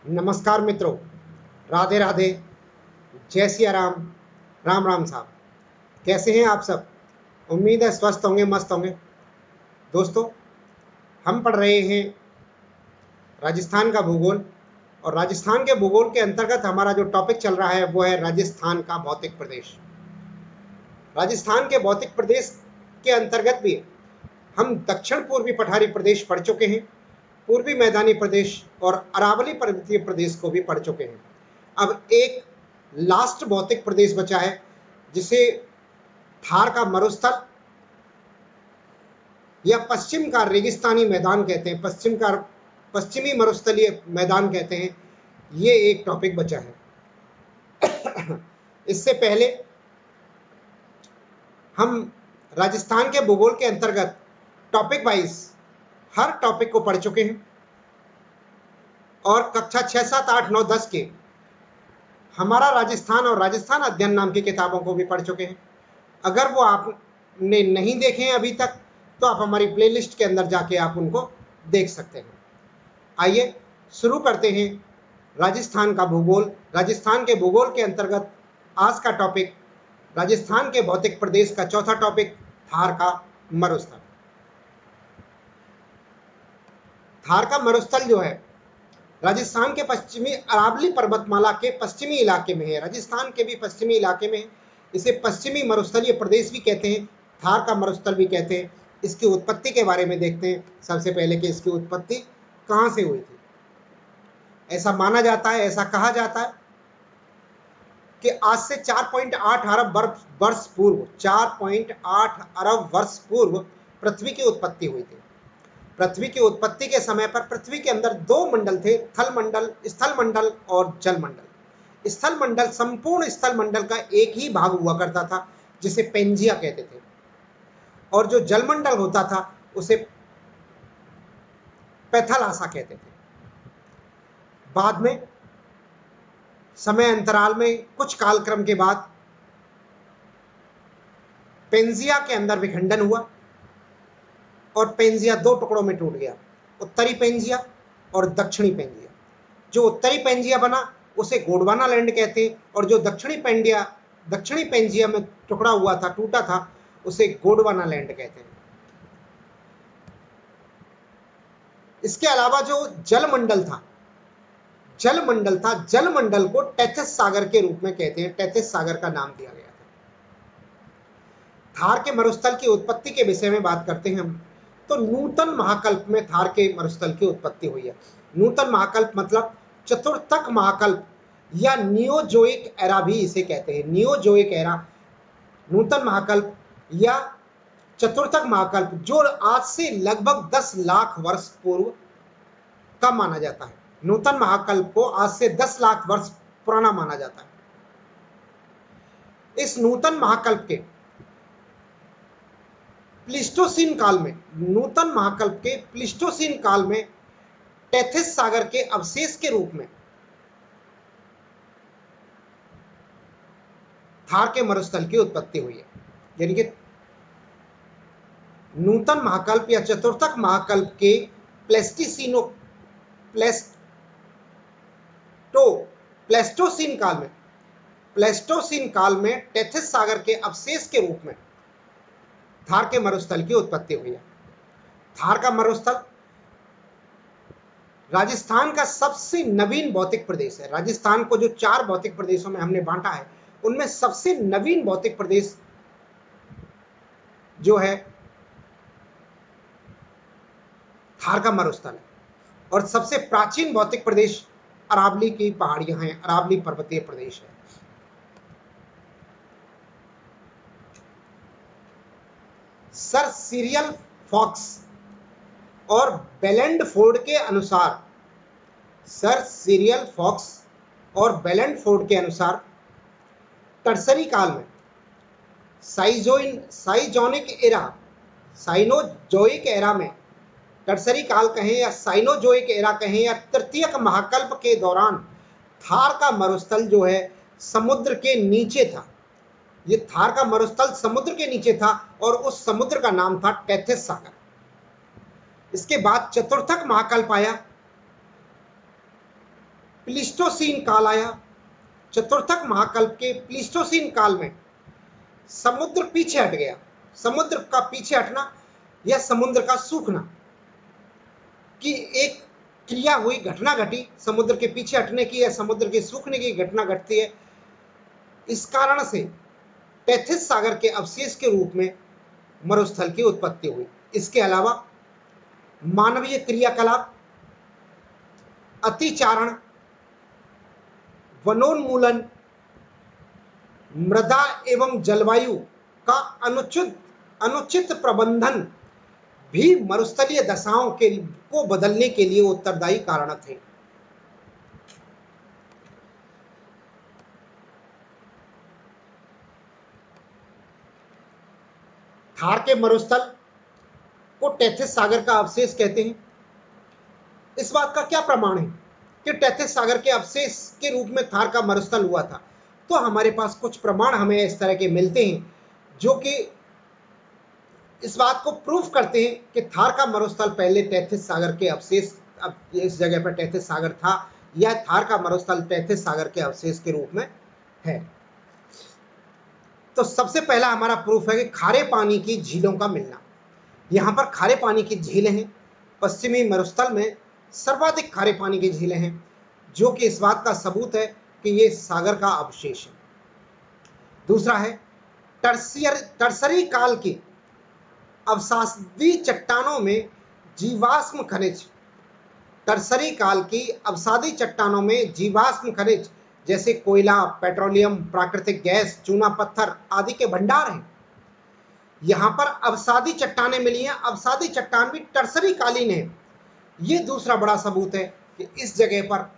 नमस्कार मित्रों, राधे राधे, जय सिया राम, राम राम साहब। कैसे हैं आप सब? उम्मीद है स्वस्थ होंगे, मस्त होंगे। दोस्तों, हम पढ़ रहे हैं राजस्थान का भूगोल, और राजस्थान के भूगोल के अंतर्गत हमारा जो टॉपिक चल रहा है वो है राजस्थान का भौतिक प्रदेश। राजस्थान के भौतिक प्रदेश के अंतर्गत भी हम दक्षिण पूर्वी पठारी प्रदेश पढ़ चुके हैं, पूर्वी मैदानी प्रदेश और अरावली पर्वतीय प्रदेश को भी पढ़ चुके हैं। अब एक लास्ट भौतिक प्रदेश बचा है जिसे थार का मरुस्थल या पश्चिम का रेगिस्तानी मैदान कहते हैं, पश्चिमी मरुस्थलीय मैदान कहते हैं। ये एक टॉपिक बचा है। इससे पहले हम राजस्थान के भूगोल के अंतर्गत टॉपिक वाइज हर टॉपिक को पढ़ चुके हैं और कक्षा 6, 7, 8, 9, 10 के हमारा राजस्थान और राजस्थान अध्ययन नाम की किताबों को भी पढ़ चुके हैं। अगर वो आपने नहीं देखे हैं अभी तक तो आप हमारी प्लेलिस्ट के अंदर जाके आप उनको देख सकते हैं। आइए शुरू करते हैं राजस्थान का भूगोल। राजस्थान के भूगोल के अंतर्गत आज का टॉपिक राजस्थान के भौतिक प्रदेश का चौथा टॉपिक थार का मरुस्थल। थार का मरुस्थल जो है राजस्थान के पश्चिमी अरावली पर्वतमाला के पश्चिमी इलाके में है। राजस्थान के भी पश्चिमी इलाके में इसे पश्चिमी मरुस्थलीय प्रदेश भी कहते हैं, थार का मरुस्थल भी कहते हैं। इसकी उत्पत्ति के बारे में देखते हैं सबसे पहले कि इसकी उत्पत्ति कहाँ से हुई थी। ऐसा माना जाता है, ऐसा कहा जाता है कि आज से 4.8 अरब वर्ष पूर्व 4.8 अरब वर्ष पूर्व पृथ्वी की उत्पत्ति हुई थी। पृथ्वी की उत्पत्ति के समय पर पृथ्वी के अंदर दो मंडल थे, थल मंडल, स्थल मंडल और जल मंडल। स्थल मंडल, संपूर्ण स्थल मंडल का एक ही भाग हुआ करता था जिसे पेंजिया कहते थे, और जो जल मंडल होता था उसे पैथालासा कहते थे। बाद में समय अंतराल में कुछ कालक्रम के बाद पेंजिया के अंदर विखंडन हुआ और पेंजिया दो टुकड़ों में टूट गया, उत्तरी पेंजिया और दक्षिणी पेंजिया। जो उत्तरी पेंजिया बना उसे गोंडवाना लैंड कहते हैं, और जो दक्षिणी पेंजिया में टुकड़ा हुआ था, टूटा था, उसे गोंडवाना लैंड कहते हैं। इसके अलावा जो जलमंडल था, जलमंडल को टेथिस सागर के रूप में कहते हैं, टेथिस सागर का नाम दिया गया था। थार के मरुस्थल की उत्पत्ति के विषय में बात करते हैं हम, तो नूतन महाकल्प में थार के मरुस्थल की उत्पत्ति हुई है। नूतन महाकल्प मतलब चतुर्थक महाकल्प या नियोजोइक एरा भी इसे कहते हैं। नियोजोइक एरा, नूतन महाकल्प या चतुर्थक महाकल्प, जो आज से लगभग 10 लाख वर्ष पूर्व का माना जाता है। नूतन महाकल्प को आज से 10 लाख वर्ष पुराना माना जाता है। इस नूतन महाकल्प के प्लीस्टोसीन काल में, नूतन महाकल्प के प्लीस्टोसीन काल में टेथिस सागर के अवशेष के रूप में थार के मरुस्थल की उत्पत्ति हुई है। यानी कि नूतन महाकल्प या चतुर्थक महाकल्प के प्लेस्टोसीन काल में टेथिस सागर के अवशेष के रूप में थार के मरुस्थल की उत्पत्ति हुई है। थार का मरुस्थल राजस्थान का सबसे नवीन भौतिक प्रदेश है। राजस्थान को जो 4 भौतिक प्रदेशों में हमने बांटा है, उनमें सबसे नवीन भौतिक प्रदेश जो है थार का मरुस्थल है, और सबसे प्राचीन भौतिक प्रदेश अरावली की पहाड़ियां हैं, अरावली पर्वतीय प्रदेश है। सर सीरियल फॉक्स और बेलेंडफोर्ड के अनुसार, टर्सरी काल में साइनोजोइक एरा में, टर्सरी काल कहें या साइनोजोइक एरा कहें या तृतीयक महाकल्प के दौरान थार का मरुस्थल जो है समुद्र के नीचे था। ये थार का मरुस्थल समुद्र के नीचे था और उस समुद्र का नाम था टेथिस सागर। इसके बाद चतुर्थक महाकल्प आया प्लीस्टोसीन काल आया। चतुर्थक महाकल्प के प्लीस्टोसीन काल में समुद्र पीछे हट गया। समुद्र का पीछे हटना या समुद्र का सूखना की एक क्रिया हुई, घटना घटी, समुद्र के पीछे हटने की या समुद्र के सूखने की घटना घटती है। इस कारण से टेथिस सागर के अवशेष के रूप में मरुस्थल की उत्पत्ति हुई। इसके अलावा मानवीय क्रियाकलाप, अतिचारण, वनोन्मूलन, मृदा एवं जलवायु का अनुचित प्रबंधन भी मरुस्थलीय दशाओं को बदलने के लिए उत्तरदायी कारण थे। थार के मरुस्थल को टेथिस सागर का अवशेष कहते हैं। इस बात का क्या प्रमाण है कि टेथिस सागर के अवशेष के रूप में थार का मरुस्थल हुआ था? तो हमारे पास कुछ प्रमाण हमें इस तरह के मिलते हैं जो कि इस बात को प्रूफ करते हैं कि थार का मरुस्थल पहले टेथिस सागर के अवशेष, अब इस जगह पर टेथिस सागर था या थार का मरुस्थल टेथिस सागर के अवशेष के रूप में है। तो सबसे पहला हमारा प्रूफ है कि खारे पानी की झीलों का मिलना। यहाँ पर खारे पानी की झीलें हैं। पश्चिमी मरुस्थल में सर्वाधिक खारे पानी की झीलें हैं, जो कि इस बात का सबूत है कि ये सागर का अवशेष है। दूसरा है टर्सरी काल की अवसादी चट्टानों में जीवाश्म खनिज। टर्सरी काल की अवसादी चट्टानों में जीवाश्म खनिज जैसे कोयला, पेट्रोलियम, प्राकृतिक गैस, चूना पत्थर आदि के भंडार हैं। यहाँ पर अवसादी चट्टानें मिली हैं। अवसादी चट्टान भी टर्सरी कालीन है। ये दूसरा बड़ा सबूत है कि इस जगह पर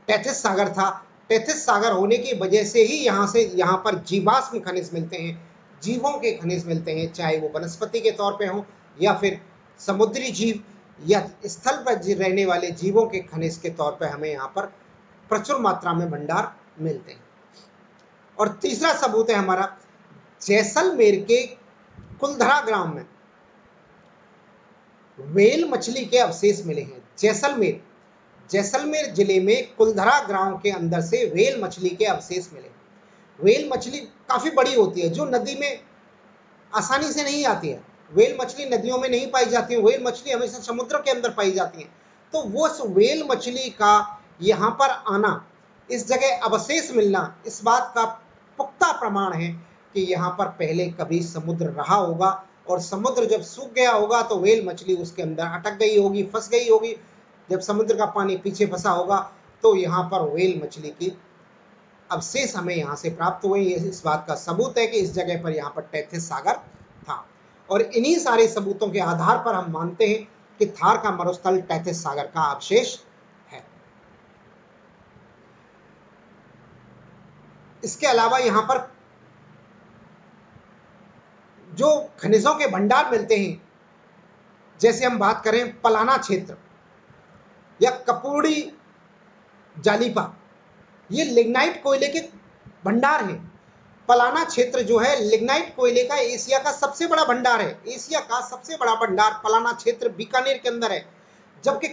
टेथिस सागर था। टेथिस सागर होने की वजह से ही यहाँ पर जीवाश्म खनिज मिलते हैं, जीवों के खनिज मिलते हैं, चाहे वो वनस्पति के तौर पे हो या फिर समुद्री जीव या स्थल पर रहने वाले जीवों के खनिज के तौर पे हमें यहाँ पर प्रचुर मात्रा में भंडार मिलते हैं। और तीसरा सबूत है हमारा जैसलमेर के कुलधरा ग्राम में व्हेल मछली के अवशेष मिले हैं। जैसलमेर जिले में कुलधरा ग्राम के अंदर से व्हेल मछली के अवशेष मिले। व्हेल मछली काफी बड़ी होती है, जो नदी में आसानी से नहीं आती है। व्हेल मछली नदियों में नहीं पाई जाती है, व्हेल मछली हमेशा समुद्र के अंदर पाई जाती है। तो वो व्हेल मछली का यहाँ पर आना, इस जगह अवशेष मिलना, इस बात का पुख्ता प्रमाण है कि यहाँ पर पहले कभी समुद्र रहा होगा और समुद्र जब सूख गया होगा तो व्हेल मछली उसके अंदर अटक गई होगी, फंस गई होगी। जब समुद्र का पानी पीछे फंसा होगा तो यहाँ पर व्हेल मछली की अवशेष हमें यहाँ से प्राप्त हुए। इस बात का सबूत है कि इस जगह पर यहाँ पर टेथिस सागर था। और इन्हीं सारे सबूतों के आधार पर हम मानते हैं कि थार का मरुस्थल टेथिस सागर का अवशेष है। इसके अलावा यहाँ पर जो खनिजों के भंडार मिलते हैं, जैसे हम बात करें पलाना क्षेत्र या कपूड़ी जालीपा, ये लिग्नाइट कोयले के भंडार हैं। पलाना क्षेत्र जो है लिग्नाइट कोयले का एशिया का सबसे बड़ा भंडार है। एशिया का सबसे बड़ा भंडार पलाना क्षेत्र बीकानेर के अंदर है। जबकि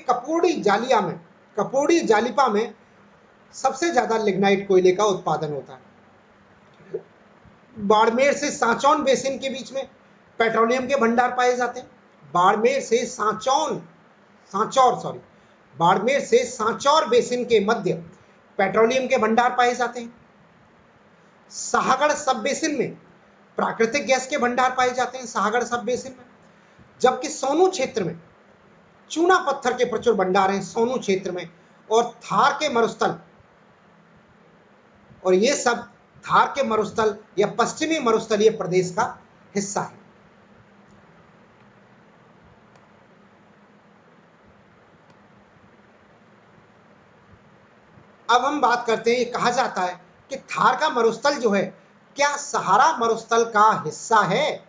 कपूड़ी जालीपा में सबसे ज्यादा लिग्नाइट कोयले का उत्पादन होता है। बाड़मेर से सांचौर बेसिन के बीच में पेट्रोलियम के भंडार पाए जाते हैं। बाड़मेर से सांचौर बेसिन के मध्य पेट्रोलियम के भंडार पाए जाते हैं। शाहगढ़ सब बेसिन में प्राकृतिक गैस के भंडार पाए जाते हैं, शाहगढ़ सब बेसिन में। जबकि सोनू क्षेत्र में चूना पत्थर के प्रचुर भंडार हैं, सोनू क्षेत्र में। और थार के मरुस्थल, और ये सब थार के मरुस्थल या पश्चिमी मरुस्थलीय प्रदेश का हिस्सा है। अब हम बात करते हैं, कहा जाता है कि थार का मरुस्थल जो है, क्या सहारा मरुस्थल का हिस्सा है?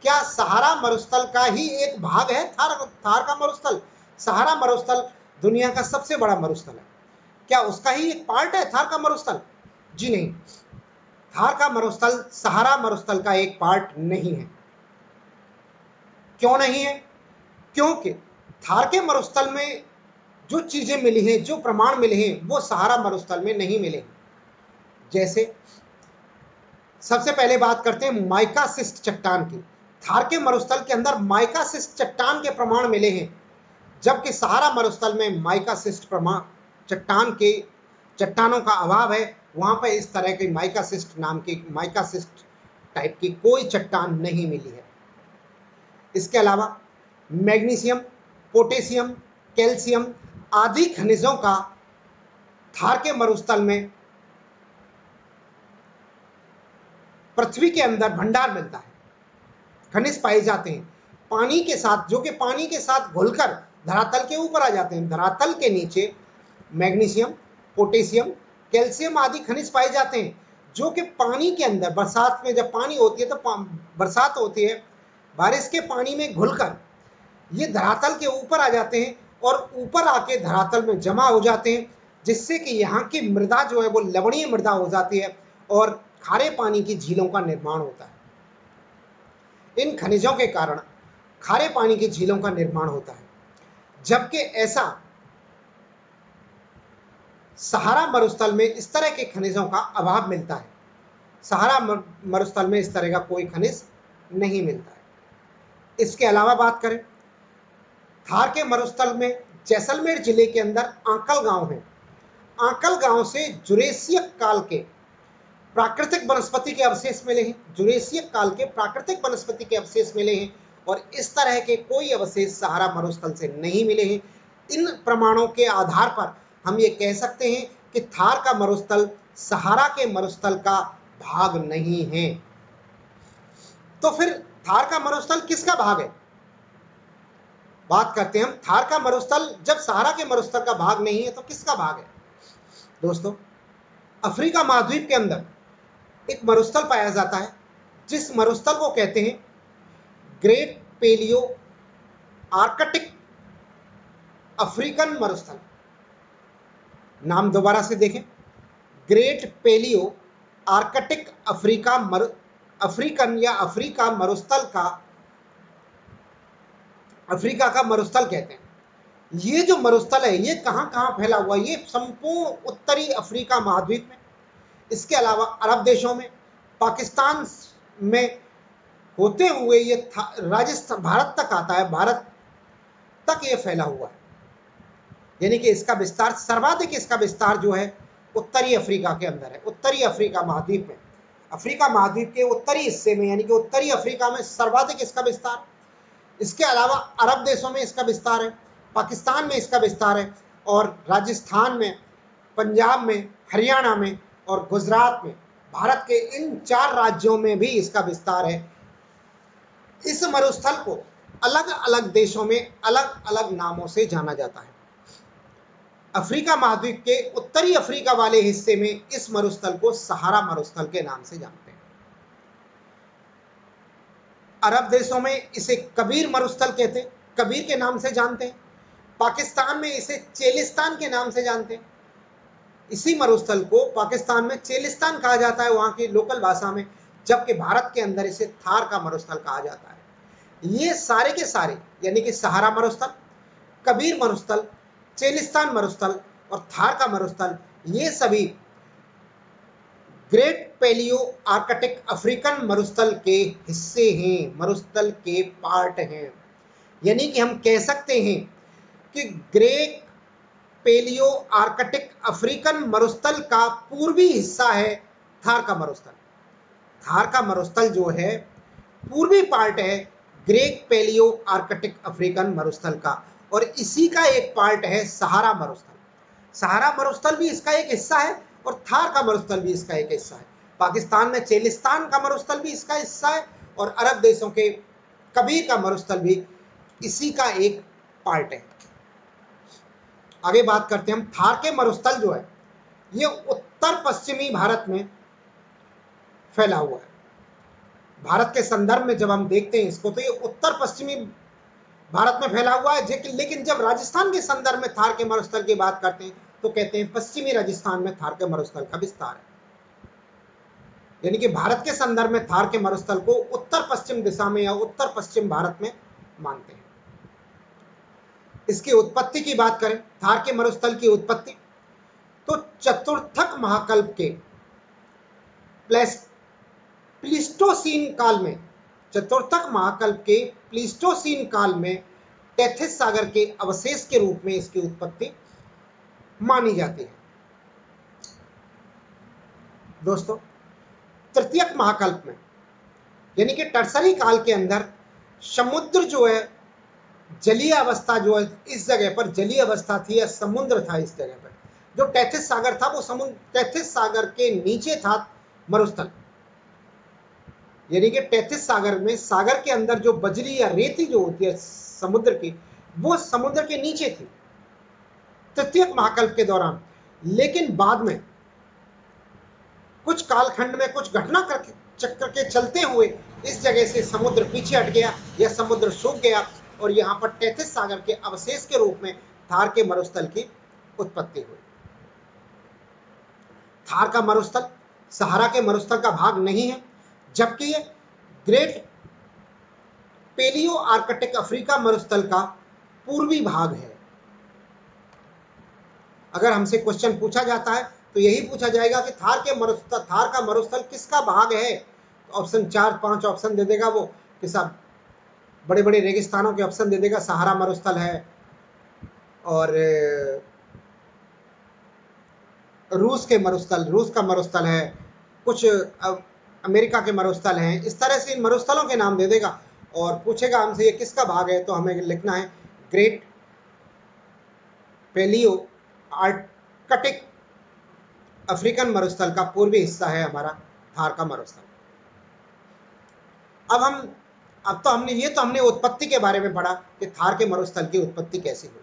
क्या सहारा मरुस्थल का ही एक भाग है थार का मरुस्थल? सहारा मरुस्थल दुनिया का सबसे बड़ा मरुस्थल है, क्या उसका ही एक पार्ट है थार का मरुस्थल? जी नहीं, थार का मरुस्थल सहारा मरुस्थल का एक पार्ट नहीं है। क्यों नहीं है? क्योंकि थार के मरुस्थल में जो चीजें मिली हैं, जो प्रमाण मिले हैं, वो सहारा मरुस्थल में नहीं मिले। जैसे सबसे पहले बात करते हैं माइका सिस्ट चट्टान की। थार के मरुस्थल के अंदर माइका सिस्ट चट्टान के प्रमाण मिले हैं, जबकि सहारा मरुस्थल में माइका सिस्ट प्रमाण चट्टानों का अभाव है। वहां पर इस तरह की माइका सिस्ट नाम की, माइका सिस्ट टाइप की कोई चट्टान नहीं मिली है। इसके अलावा मैग्नीशियम, पोटेशियम, कैल्शियम आदि खनिजों का थार के मरुस्थल में पृथ्वी के अंदर भंडार मिलता है। खनिज पाए जाते हैं पानी के साथ, जो कि पानी के साथ घुलकर धरातल के ऊपर आ जाते हैं। धरातल के नीचे मैग्नीशियम, पोटेशियम, कैल्शियम आदि खनिज पाए जाते हैं, जो कि पानी के अंदर, बरसात में जब पानी होती है तो बरसात होती है, बारिश के पानी में घुलकर ये धरातल के ऊपर आ जाते हैं और ऊपर आके धरातल में जमा हो जाते हैं, जिससे कि यहाँ की मृदा जो है वो लवणीय मृदा हो जाती है और खारे पानी की झीलों का निर्माण होता है। इन खनिजों के कारण खारे पानी की झीलों का निर्माण होता है, जबकि ऐसा सहारा मरुस्थल में इस तरह के खनिजों का अभाव मिलता है। सहारा मरुस्थल में इस तरह का कोई खनिज नहीं मिलता है। इसके अलावा बात करें, थार के मरुस्थल में जैसलमेर जिले के अंदर आंकल गांव है। आंकल गांव से जुरेसियक काल के प्राकृतिक वनस्पति के अवशेष मिले हैं। जुरेसियक काल के प्राकृतिक वनस्पति के अवशेष मिले हैं और इस तरह के कोई अवशेष सहारा मरुस्थल से नहीं मिले हैं। इन प्रमाणों के आधार पर हम ये कह सकते हैं कि थार का मरुस्थल सहारा के मरुस्थल का भाग नहीं है। तो फिर थार का मरुस्थल किसका भाग है? बात करते हैं हम, थार का मरुस्थल जब सहारा के मरुस्थल का भाग नहीं है तो किसका भाग है? दोस्तों, अफ्रीका महाद्वीप के अंदर एक मरुस्थल पाया जाता है, जिस मरुस्थल को कहते हैं ग्रेट पेलियो आर्कटिक अफ्रीकन मरुस्थल। नाम दोबारा से देखें, ग्रेट पेलियो आर्कटिक अफ्रीकन या अफ्रीका का मरुस्थल कहते हैं। ये जो मरुस्थल है ये कहां कहां फैला हुआ है? ये संपूर्ण उत्तरी अफ्रीका महाद्वीप में, इसके अलावा अरब देशों में, पाकिस्तान में होते हुए ये राजस्थान, भारत तक आता है। भारत तक ये फैला हुआ है, यानी कि इसका विस्तार, सर्वाधिक इसका विस्तार जो है उत्तरी अफ्रीका के अंदर है। उत्तरी अफ्रीका महाद्वीप में, अफ्रीका महाद्वीप के उत्तरी हिस्से में, यानी कि उत्तरी अफ्रीका में सर्वाधिक इसका विस्तार। इसके अलावा अरब देशों में इसका विस्तार है, पाकिस्तान में इसका विस्तार है, और राजस्थान में, पंजाब में, हरियाणा में और गुजरात में, भारत के इन 4 राज्यों में भी इसका विस्तार है। इस मरुस्थल को अलग अलग देशों में अलग अलग नामों से जाना जाता है। अफ्रीका महाद्वीप के उत्तरी अफ्रीका वाले हिस्से में इस मरुस्थल को सहारा मरुस्थल के नाम से जानते हैं। अरब देशों में इसे कबीर मरुस्थल कहते हैं, कबीर के नाम से जानते हैं। पाकिस्तान में इसे चेलिस्तान के नाम से जानते हैं। इसी मरुस्थल को पाकिस्तान में चेलिस्तान कहा जाता है, वहां की लोकल भाषा में, जबकि भारत के अंदर इसे थार का मरुस्थल कहा जाता है। ये सारे के सारे, यानी कि सहारा मरुस्थल, कबीर मरुस्थल, चेलिस्तान मरुस्थल और थार का मरुस्थल, ये सभी ग्रेट पेलियो आर्कटिक अफ्रीकन मरुस्थल के हिस्से हैं, मरुस्थल के पार्ट हैं। यानी कि हम कह सकते हैं कि ग्रेट पेलियो आर्कटिक अफ्रीकन मरुस्थल का पूर्वी हिस्सा है थार का मरुस्थल। थार का मरुस्थल जो है पूर्वी पार्ट है ग्रेट पेलियो आर्कटिक अफ्रीकन मरुस्थल का, और इसी का एक पार्ट है सहारा मरुस्थल। सहारा मरुस्थल भी इसका एक हिस्सा है और थार का मरुस्थल भी इसका एक हिस्सा है। पाकिस्तान में चेलिस्तान का मरुस्थल भी इसका हिस्सा है और अरब देशों के कबीर का मरुस्थल भी इसी का एक पार्ट है। आगे बात करते हैं हम, थार के मरुस्थल जो है ये उत्तर पश्चिमी भारत में फैला हुआ है। भारत के संदर्भ में जब हम देखते हैं इसको तो ये उत्तर पश्चिमी भारत में फैला हुआ है, लेकिन जब राजस्थान के संदर्भ में थार के मरुस्थल की बात करते हैं तो कहते हैं पश्चिमी राजस्थान में थार के मरुस्थल का विस्तार है। यानी कि भारत के संदर्भ में थार के मरुस्थल को उत्तर पश्चिम दिशा में या उत्तर पश्चिम भारत में मानते हैं। इसकी उत्पत्ति की बात करें, थार के मरुस्थल की उत्पत्ति, तो चतुर्थक महाकल्प के प्लीस्टोसीन काल में, चतुर्थक महाकल्प के प्लीस्टोसीन काल में टेथिस सागर के अवशेष के रूप में इसकी उत्पत्ति मानी जाती है। दोस्तों, तृतीयक महाकल्प में यानी कि टर्सरी काल के अंदर समुद्र जो है, जलीय अवस्था जो है, इस जगह पर जलीय अवस्था थी या समुद्र था। इस जगह पर जो टेथिस सागर था वो समुद्र, टेथिस सागर के नीचे था मरुस्थल, यानी कि टेथिस सागर में, सागर के अंदर जो बजरी या रेती जो होती है समुद्र की, वो समुद्र के नीचे थी तृतीयक महाकल्प के दौरान। लेकिन बाद में कुछ कालखंड में कुछ घटना चक्र के चलते हुए इस जगह से समुद्र पीछे हट गया या समुद्र सूख गया और यहाँ पर टेथिस सागर के अवशेष के रूप में थार के मरुस्थल की उत्पत्ति हुई। थार का मरुस्थल सहारा के मरुस्थल का भाग नहीं है, जबकि ये ग्रेट पेलियो आर्कटिक अफ्रीका मरुस्थल का पूर्वी भाग है। अगर हमसे क्वेश्चन पूछा जाता है तो यही पूछा जाएगा कि थार का मरुस्थल किसका भाग है, तो ऑप्शन 4-5 ऑप्शन दे देगा वो कि सब बड़े बड़े रेगिस्तानों के ऑप्शन दे देगा। सहारा मरुस्थल है और रूस का मरुस्थल है, कुछ अमेरिका के मरुस्थल हैं, इस तरह से इन मरुस्थलों के नाम दे देगा और पूछेगा हमसे ये किसका भाग है, तो हमें लिखना है ग्रेट पेलियो आर्कटिक अफ्रीकन मरुस्थल का पूर्वी हिस्सा है हमारा थार का मरुस्थल। अब हमने उत्पत्ति के बारे में पढ़ा कि थार के मरुस्थल की उत्पत्ति कैसे हुई।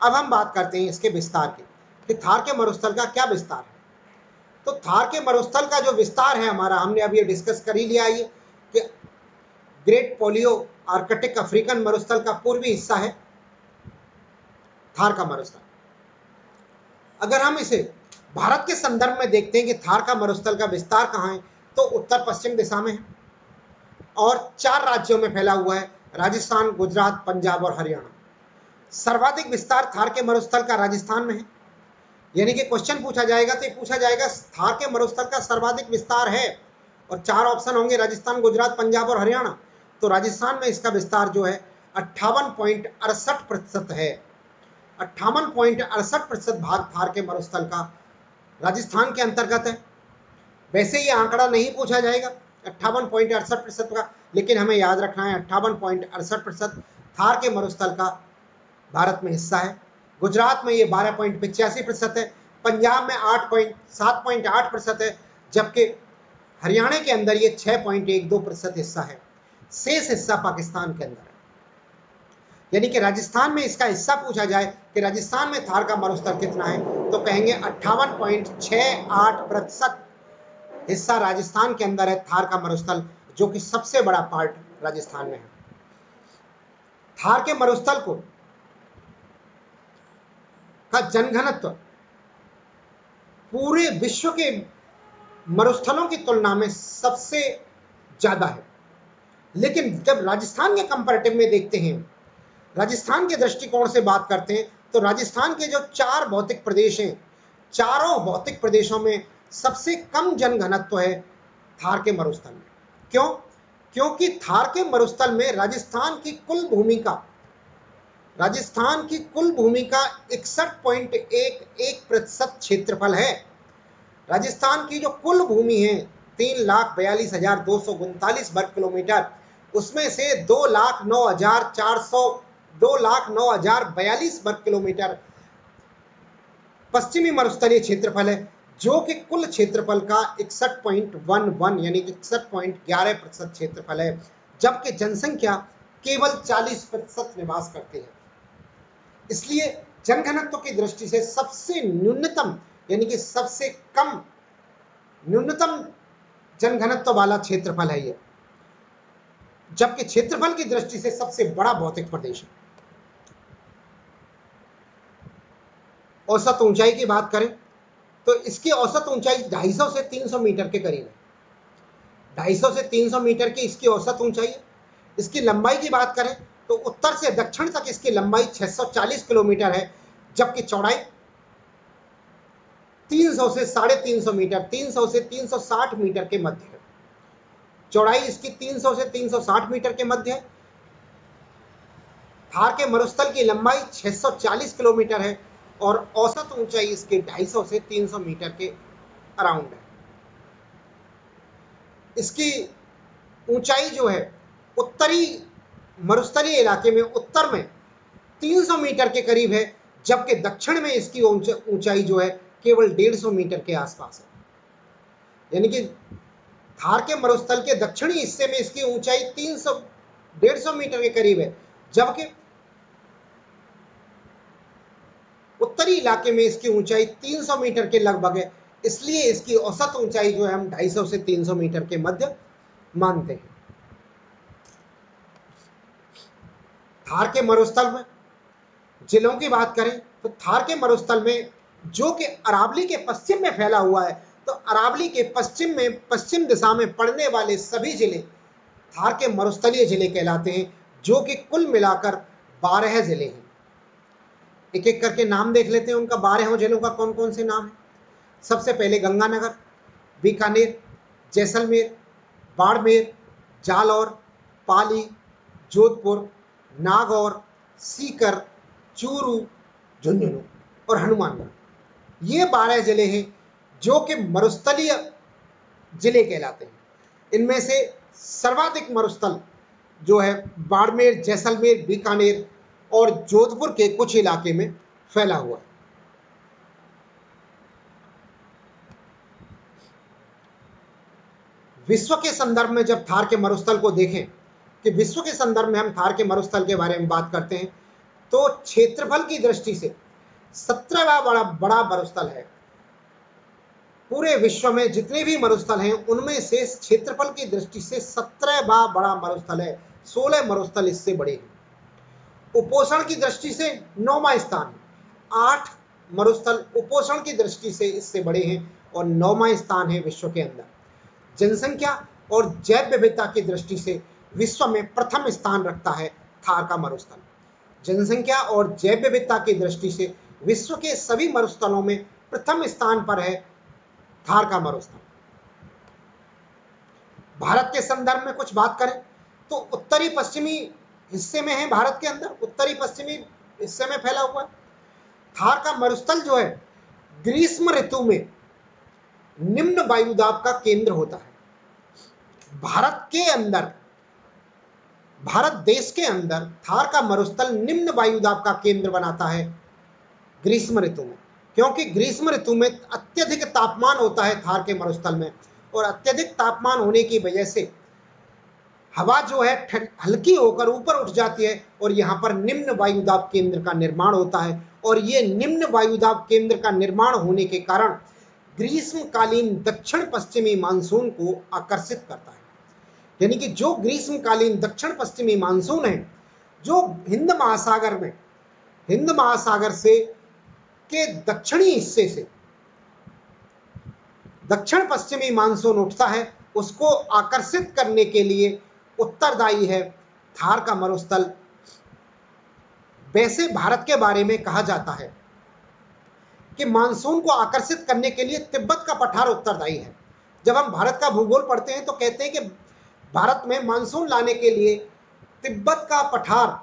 अब हम बात करते हैं इसके विस्तार की कि थार के मरुस्थल का क्या विस्तार है। तो थार के मरुस्थल का जो विस्तार है हमारा, हमने अभी डिस्कस कर ही लिया है कि ग्रेट पोलियो आर्कटिक अफ्रीकन मरुस्थल का पूर्वी हिस्सा है थार का मरुस्थल। अगर हम इसे भारत के संदर्भ में देखते हैं कि थार का मरुस्थल का विस्तार कहाँ है, तो उत्तर पश्चिम दिशा में है और 4 राज्यों में फैला हुआ है, राजस्थान, गुजरात, पंजाब और हरियाणा। सर्वाधिक विस्तार थार के मरुस्थल का राजस्थान में है, यानी कि क्वेश्चन पूछा जाएगा तो पूछा जाएगा थार के मरुस्थल का सर्वाधिक विस्तार है और 4 ऑप्शन होंगे, राजस्थान, गुजरात, पंजाब और हरियाणा। तो राजस्थान में इसका विस्तार जो है 58.68% है। 58.68% भाग थार के मरुस्थल का राजस्थान के अंतर्गत है। वैसे ये आंकड़ा नहीं पूछा जाएगा 58.68% का, लेकिन हमें याद रखना है 58.68% थार के मरुस्थल का भारत में हिस्सा है। गुजरात में ये 12.85% है, पंजाब में 7.8% है, जबकि हरियाणा के अंदर ये 6.12% हिस्सा है। शेष हिस्सा पाकिस्तान के अंदर है। यानी कि राजस्थान में इसका हिस्सा पूछा जाए कि राजस्थान में थार का मरुस्थल कितना है, तो कहेंगे 58.68% हिस्सा राजस्थान के अंदर है थार का मरुस्थल, जो कि सबसे बड़ा पार्ट राजस्थान में है। थार के मरुस्थल का जनघनत्व पूरे विश्व के मरुस्थलों की तुलना में सबसे ज्यादा है। लेकिन जब राजस्थान के कंपैरेटिव में देखते हैं, राजस्थान के दृष्टिकोण से बात करते हैं, तो राजस्थान के जो 4 भौतिक प्रदेश हैं, चारों भौतिक प्रदेशों में सबसे कम जनघनत्व है थार के मरुस्थल में। क्यों? क्योंकि थार के मरुस्थल में राजस्थान की कुल भूमि का 61.11% क्षेत्रफल है। राजस्थान की जो कुल भूमि है 3,42,239 वर्ग किलोमीटर, उसमें से 2,09,042 वर्ग किलोमीटर पश्चिमी मरुस्थलीय क्षेत्रफल है, जो कि कुल क्षेत्रफल का 61.11 यानी कि 61.11% क्षेत्रफल है, जबकि जनसंख्या केवल 40% निवास करती है। इसलिए जनघनत्व की दृष्टि से सबसे न्यूनतम यानी कि सबसे कम न्यूनतम जनघनत्व वाला क्षेत्रफल है ये, जबकि क्षेत्रफल की दृष्टि से सबसे बड़ा भौतिक प्रदेश है। औसत ऊंचाई की बात करें तो इसकी औसत ऊंचाई 250 से 300 मीटर के करीब है। 250 से 300 मीटर की इसकी औसत ऊंचाई है। इसकी लंबाई की बात करें तो उत्तर से दक्षिण तक इसकी लंबाई 640 किलोमीटर है, जबकि चौड़ाई 300 से 350 मीटर, 300 से 360 मीटर के मध्य है। चौड़ाई इसकी 300 से 360 मीटर के मध्य है। थार के मरुस्थल की लंबाई 640 किलोमीटर है और औसत ऊंचाई इसकी 250 से 300 मीटर के अराउंड है। इसकी ऊंचाई जो है उत्तरी मरुस्थलीय इलाके में उत्तर में 300 मीटर के करीब है, जबकि दक्षिण में इसकी ऊंचाई जो है केवल 150 मीटर के आसपास है। यानी कि थार के मरुस्थल के दक्षिणी हिस्से में इसकी ऊंचाई 150 मीटर के करीब है, जबकि उत्तरी इलाके में इसकी ऊंचाई 300 मीटर के लगभग है। इसलिए इसकी औसत ऊंचाई जो है हम 250 से 300 मीटर के मध्य मानते हैं। थार के मरुस्थल में जिलों की बात करें तो थार के मरुस्थल में, जो कि अरावली के पश्चिम में फैला हुआ है, तो अरावली के पश्चिम दिशा में पड़ने वाले सभी जिले थार के मरुस्थलीय जिले कहलाते हैं, जो कि कुल मिलाकर 12 जिले हैं। एक एक करके नाम देख लेते हैं उनका। 12 जिलों का कौन कौन से नाम है। सबसे पहले गंगानगर, बीकानेर, जैसलमेर, बाड़मेर, जालौर, पाली, जोधपुर, नागौर, सीकर, चूरू, झुंझुनू और हनुमानगढ़। ये 12 जिले हैं जो कि मरुस्थलीय जिले कहलाते हैं। इनमें से सर्वाधिक मरुस्थल जो है बाड़मेर, जैसलमेर, बीकानेर और जोधपुर के कुछ इलाके में फैला हुआ है। विश्व के संदर्भ में जब थार के मरुस्थल को देखें कि विश्व के संदर्भ में हम थार के मरुस्थल के बारे में बात करते हैं, तो क्षेत्रफल की दृष्टि से 17वां बड़ा मरुस्थल है। पूरे विश्व में जितने भी मरुस्थल हैं उनमें से क्षेत्रफल की दृष्टि से 17वां बड़ा मरुस्थल है। 16 मरुस्थल इससे बड़े हैं। उपोषण की दृष्टि से 9वां स्थान, 8 मरुस्थल उपोषण की दृष्टि से इससे बड़े हैं और 9वां स्थान है विश्व के अंदर। जनसंख्या और जैव विविधता की दृष्टि से विश्व में प्रथम स्थान रखता है थार का मरुस्थल। जनसंख्या और जैव विविधता की दृष्टि से विश्व के सभी मरुस्थलों में प्रथम स्थान पर है थार का मरुस्थल। भारत के संदर्भ में कुछ बात करें तो उत्तरी पश्चिमी हिस्से में है। भारत के अंदर उत्तरी पश्चिमी हिस्से में फैला हुआ है। थार का मरुस्थल जो है ग्रीष्म ऋतु में निम्न वायुदाब का केंद्र होता है। भारत देश के अंदर थार का मरुस्थल निम्न वायुदाब का केंद्र बनाता है ग्रीष्म ऋतु में, क्योंकि ग्रीष्म ऋतु में अत्यधिक तापमान होता है थार के मरुस्थल में, और अत्यधिक तापमान होने की वजह से हवा जो है हल्की होकर ऊपर उठ जाती है और यहाँ पर निम्न वायुदाब केंद्र का निर्माण होता है। और ये निम्न वायुदाब केंद्र का निर्माण होने के कारण ग्रीष्मकालीन दक्षिण पश्चिमी मानसून को आकर्षित करता है। यानी कि जो ग्रीष्मकालीन दक्षिण पश्चिमी मानसून है, जो हिंद महासागर से के दक्षिणी हिस्से से दक्षिण पश्चिमी मानसून उठता है, उसको आकर्षित करने के लिए उत्तरदायी है थार का मरुस्थल। वैसे भारत के बारे में कहा जाता है कि मानसून को आकर्षित करने के लिए तिब्बत का पठार उत्तरदायी है। जब हम भारत का भूगोल पढ़ते हैं तो कहते हैं कि भारत में मानसून लाने के लिए तिब्बत का पठार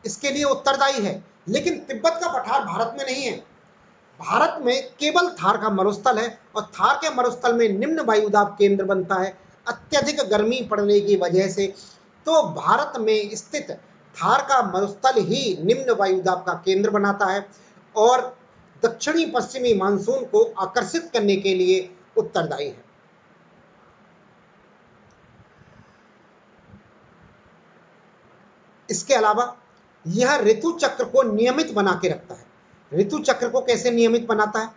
इसके लिए उत्तरदायी है, लेकिन तिब्बत का पठार भारत में नहीं है। भारत में केवल थार का मरुस्थल है और थार के मरुस्थल में निम्न वायुदाब केंद्र बनता है अत्यधिक गर्मी पड़ने की वजह से। तो भारत में स्थित थार का मरुस्थल ही निम्न वायुदाब का केंद्र बनाता है और दक्षिणी पश्चिमी मानसून को आकर्षित करने के लिए उत्तरदायी है। इसके अलावा यह ऋतु चक्र को नियमित बना के रखता है। ऋतु चक्र को कैसे नियमित बनाता है?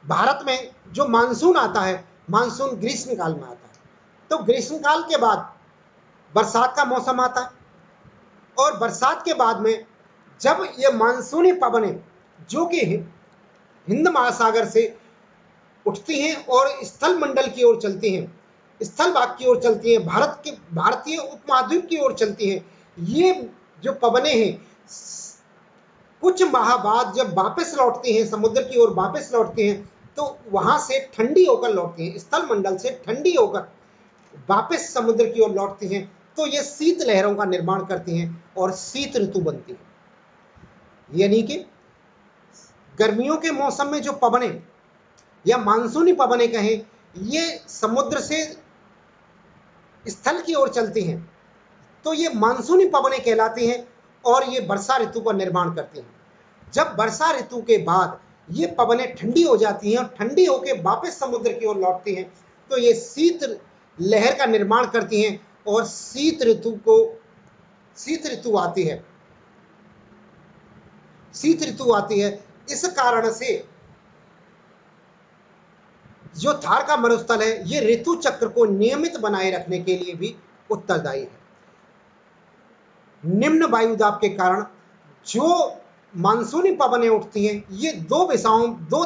भारत में जो मानसून आता है, मानसून ग्रीष्मकाल में आता है, तो ग्रीष्मकाल के बाद बरसात का मौसम आता है और बरसात के बाद में जब ये मानसूनी पवनें जो कि हिंद महासागर से उठती हैं और स्थल मंडल की ओर चलती हैं, स्थल भाग की ओर चलती हैं, भारतीय उपमहाद्वीप की ओर चलती हैं। ये जो पवनें हैं कुछ माह बाद जब वापस लौटती हैं, समुद्र की ओर वापस लौटती हैं, तो वहां से ठंडी होकर लौटती हैं, स्थल मंडल से ठंडी होकर वापस समुद्र की ओर लौटती हैं, तो ये शीत लहरों का निर्माण करती हैं और शीत ऋतु बनती है। यानी कि गर्मियों के मौसम में जो पवनें या मानसूनी पवनें कहें, ये समुद्र से स्थल की ओर चलती हैं, तो ये मानसूनी पवनें कहलाती हैं और ये वर्षा ऋतु का निर्माण करती हैं। जब वर्षा ऋतु के बाद ये पवनें ठंडी हो जाती हैं और ठंडी होकर वापस समुद्र की ओर लौटती हैं, तो ये शीत लहर का निर्माण करती हैं और शीत ऋतु आती है। शीत ऋतु आती है। इस कारण से जो थार का मरुस्थल है, ये ऋतु चक्र को नियमित बनाए रखने के लिए भी उत्तरदायी है। निम्न वायु दाब के कारण जो मानसूनी पवनें उठती हैं, ये दो